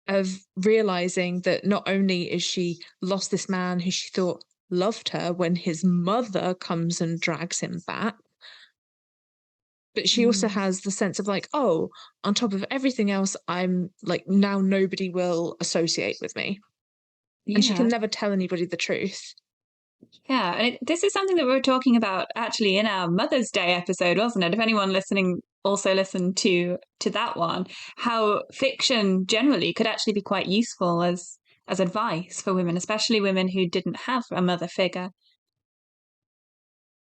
of realizing that not only is she lost this man who she thought loved her when his mother comes and drags him back, but she also has the sense of like, oh, on top of everything else, I'm like, now nobody will associate with me. Yeah. And she can never tell anybody the truth. Yeah, and this is something that we were talking about actually in our Mother's Day episode, wasn't it? If anyone listening also listened to that one, how fiction generally could actually be quite useful as advice for women, especially women who didn't have a mother figure.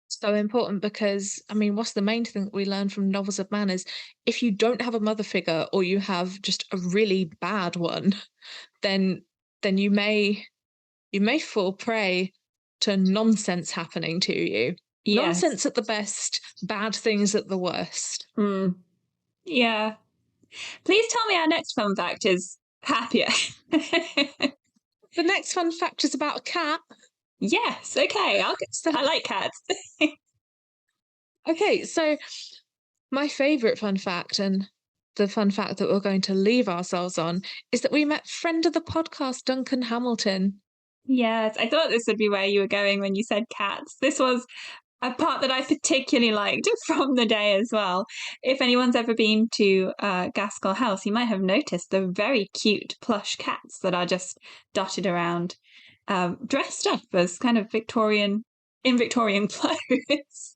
So important because, I mean, what's the main thing that we learn from novels of man is if you don't have a mother figure or you have just a really bad one, then you may fall prey to nonsense happening to you. Yes. Nonsense at the best, bad things at the worst. Yeah. Please tell me our next fun fact is happier. The next fun fact is about a cat. Yes, okay. I like cats. Okay, so my favourite fun fact, and the fun fact that we're going to leave ourselves on, is that we met friend of the podcast, Duncan Hamilton. Yes, I thought this would be where you were going when you said cats. This was a part that I particularly liked from the day as well. If anyone's ever been to Gaskell House, you might have noticed the very cute plush cats that are just dotted around, dressed up as kind of Victorian clothes.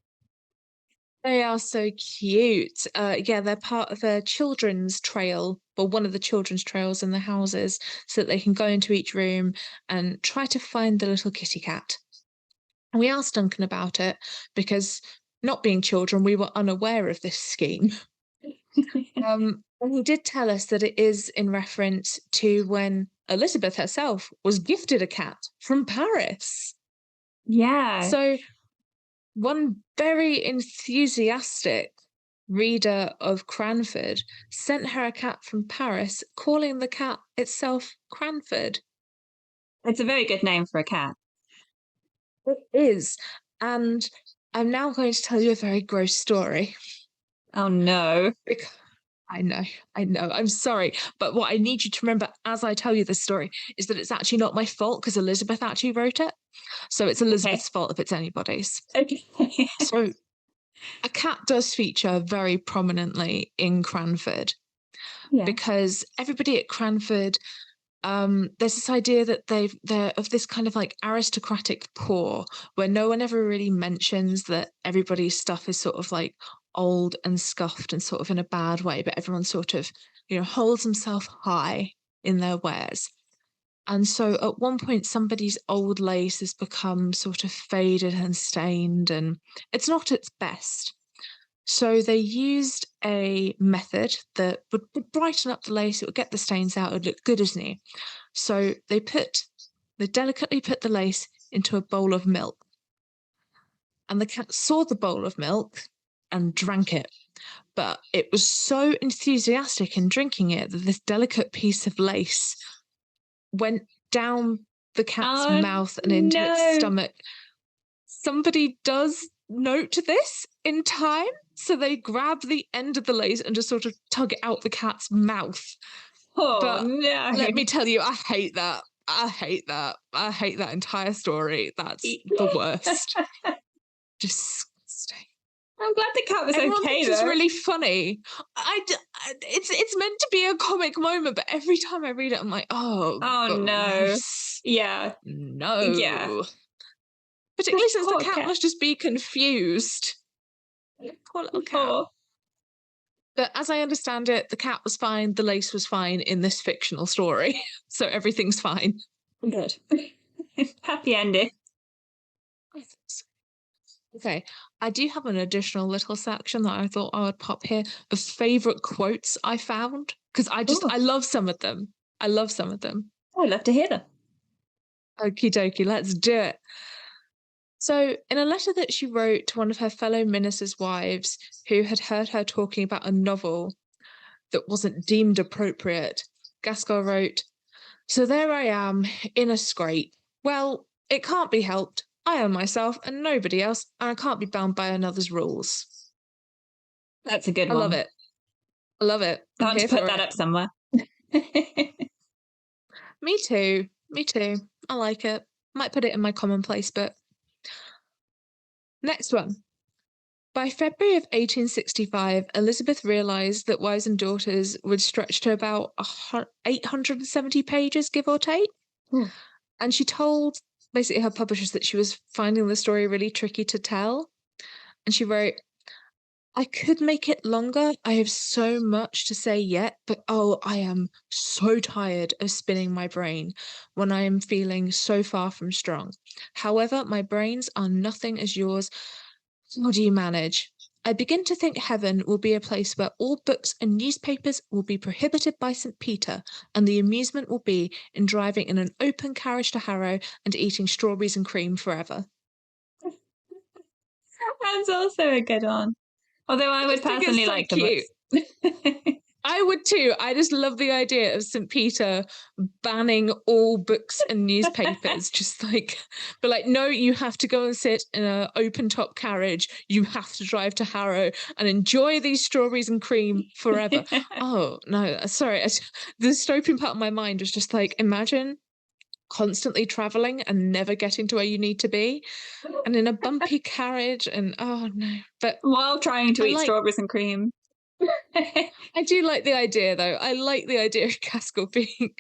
They are so cute. Yeah, they're part of a children's trail, well, one of the children's trails in the houses, so that they can go into each room and try to find the little kitty cat. And we asked Duncan about it because, not being children, we were unaware of this scheme. And he did tell us that it is in reference to when Elizabeth herself was gifted a cat from Paris. Yeah. So one very enthusiastic reader of Cranford sent her a cat from Paris, calling the cat itself Cranford. It's a very good name for a cat. It is. And I'm now going to tell you a very gross story. Oh, no. I know, I'm sorry. But what I need you to remember as I tell you this story is that it's actually not my fault because Elizabeth actually wrote it. So it's Elizabeth's fault if it's anybody's. Okay. So a cat does feature very prominently in Cranford because everybody at Cranford, there's this idea that they're of this kind of like aristocratic poor where no one ever really mentions that everybody's stuff is sort of like old and scuffed and sort of in a bad way, but everyone sort of, holds himself high in their wares. And so at one point, somebody's old lace has become sort of faded and stained, and it's not its best. So they used a method that would brighten up the lace, it would get the stains out, it would look good as new. So they delicately put the lace into a bowl of milk. And the cat saw the bowl of milk and drank it. But it was so enthusiastic in drinking it that this delicate piece of lace went down the cat's mouth and into its stomach. Somebody does note this in time, so they grab the end of the lace and just sort of tug it out the cat's mouth. Oh, no. Let me tell you, I hate that. I hate that entire story. That's the worst. Disgusting. I'm glad the cat was Everyone okay, thinks though. it's really funny. It's meant to be a comic moment, but every time I read it, I'm like, oh no. Gross. Yeah. No. Yeah. Particularly since the cat must just be confused. Poor little cat. But as I understand it, the cat was fine, the lace was fine in this fictional story. So everything's fine. Good. Happy ending. Okay, I do have an additional little section that I thought I would pop here of favourite quotes I found, because I love some of them. I'd love to hear them. Okie dokie, let's do it. So, in a letter that she wrote to one of her fellow ministers' wives who had heard her talking about a novel that wasn't deemed appropriate, Gaskell wrote, "So there I am, in a scrape. Well, it can't be helped. I am myself and nobody else, and I can't be bound by another's rules." That's a good one. I love it. I want to put that up somewhere. Me too. I like it. Might put it in my commonplace book. Next one. By February of 1865, Elizabeth realised that Wives and Daughters would stretch to about 870 pages, give or take. And she told basically her publishers that she was finding the story really tricky to tell. And she wrote, "I could make it longer. I have so much to say yet, but I am so tired of spinning my brain when I am feeling so far from strong. However, my brains are nothing as yours. How do you manage? I begin to think heaven will be a place where all books and newspapers will be prohibited by St. Peter, and the amusement will be in driving in an open carriage to Harrow and eating strawberries and cream forever. That's also a good one. Although I would just think personally it's so like the cute. books. I would too. I just love the idea of St. Peter banning all books and newspapers. Just like, but like, no, you have to go and sit in an open top carriage. You have to drive to Harrow and enjoy these strawberries and cream forever. Oh, no, sorry. The dystopian part of my mind was just like, imagine constantly traveling and never getting to where you need to be, and in a bumpy carriage, and oh no. But while trying to eat strawberries and cream. I do like the idea, though. I like the idea of Gaskell being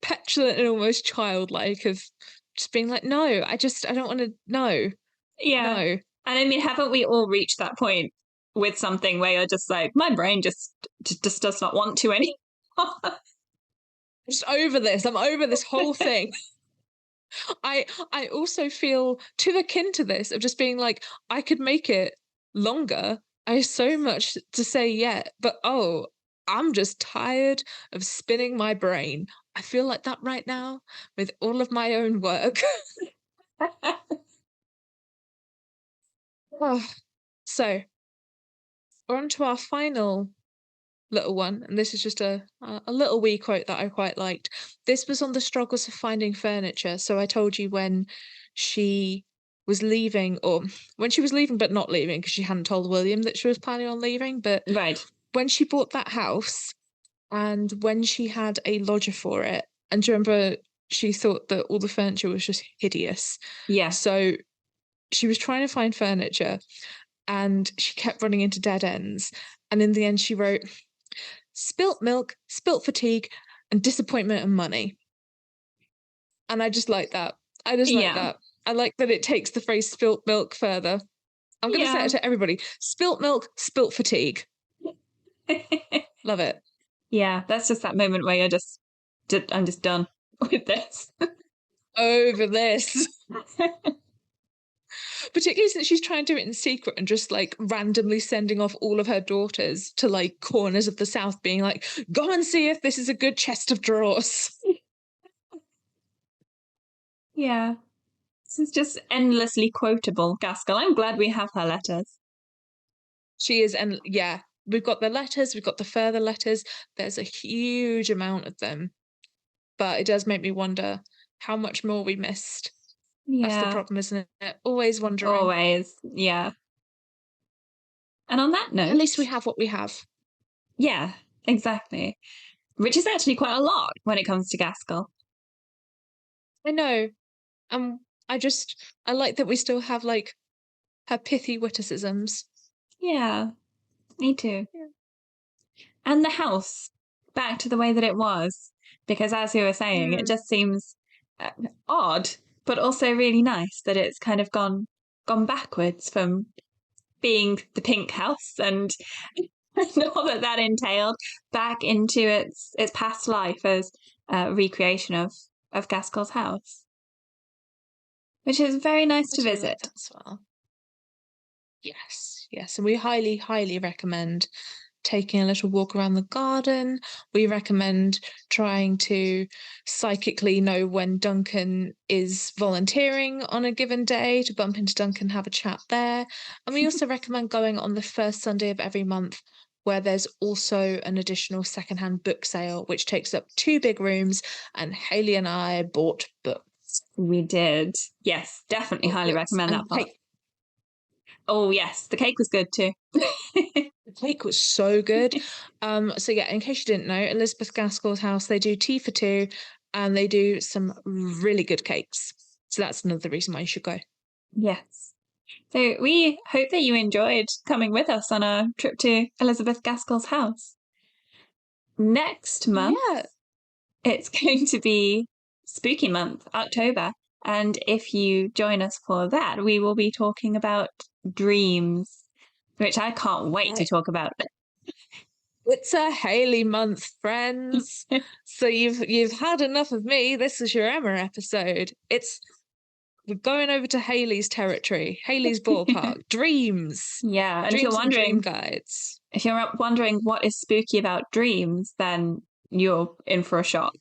petulant and almost childlike, of just being like, no, I don't want to, no. Yeah. No. And I mean, haven't we all reached that point with something where you're just like, my brain just does not want to anymore? I'm just over this. I'm over this whole thing. I also feel too akin to this, of just being like, I could make it longer. I have so much to say yet, but I'm just tired of spinning my brain. I feel like that right now with all of my own work. So, we're on to our final little one, and this is just a little wee quote that I quite liked. This was on the struggles of finding furniture. So I told you when she was leaving, or when she was leaving but not leaving, because she hadn't told William that she was planning on leaving, but right, when she bought that house and when she had a lodger for it, and do you remember she thought that all the furniture was just hideous? Yeah. So she was trying to find furniture and she kept running into dead ends, and in the end she wrote, spilt milk, spilt fatigue, and disappointment and money. And I just like that. I just like that. I like that it takes the phrase spilt milk further. I'm going to say it to everybody. Spilt milk, spilt fatigue. Love it. Yeah, that's just that moment where I'm just done with this. Over this. Particularly since she's trying to do it in secret and just like randomly sending off all of her daughters to like corners of the South, being like, go and see if this is a good chest of drawers. Yeah. This is just endlessly quotable, Gaskell. I'm glad we have her letters. She is, and yeah, we've got the letters, we've got the further letters. There's a huge amount of them. But it does make me wonder how much more we missed. Yeah. That's the problem, isn't it? Always wondering. Always, yeah. And on that note... At least we have what we have. Yeah, exactly. Which is actually quite a lot when it comes to Gaskell. I know. I like that we still have, like, her pithy witticisms. Yeah, me too. Yeah. And the house, back to the way that it was. Because as you were saying, it just seems odd, but also really nice that it's kind of gone backwards from being the pink house and all that entailed, back into its past life as a recreation of Gaskell's house. Which is very nice to visit. Like as well. Yes. And we highly, highly recommend taking a little walk around the garden. We recommend trying to psychically know when Duncan is volunteering on a given day, to bump into Duncan, have a chat there. And we also recommend going on the first Sunday of every month, where there's also an additional secondhand book sale, which takes up 2 big rooms, and Hayley and I bought books. We did. Yes, definitely highly recommend that part. Oh, yes. The cake was good too. The cake was so good. So yeah, in case you didn't know, Elizabeth Gaskell's house, they do tea for 2 and they do some really good cakes. So that's another reason why you should go. Yes. So we hope that you enjoyed coming with us on a trip to Elizabeth Gaskell's house. Next month, it's going to be Spooky Month, October. And if you join us for that, we will be talking about dreams, which I can't wait to talk about. It's a Hayley month, friends. So you've had enough of me. This is your Emma episode. It's we're going over to Hayley's territory, Hayley's ballpark. Dreams. Yeah, and Dreams and dream guides. if you're wondering what is spooky about dreams, then you're in for a shock.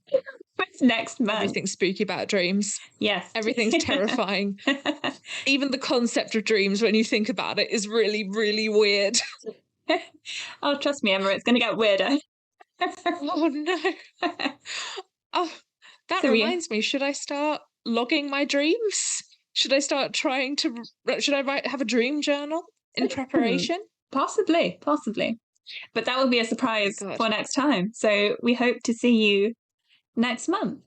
Next month. Everything's spooky about dreams. Yes. Everything's terrifying. Even the concept of dreams, when you think about it, is really, really weird. Oh, trust me, Emma, it's going to get weirder. Oh, no. Oh, that reminds me. Should I start logging my dreams? Should I start trying to... Should I have a dream journal in preparation? Possibly. But that will be a surprise for next time. So we hope to see you next month.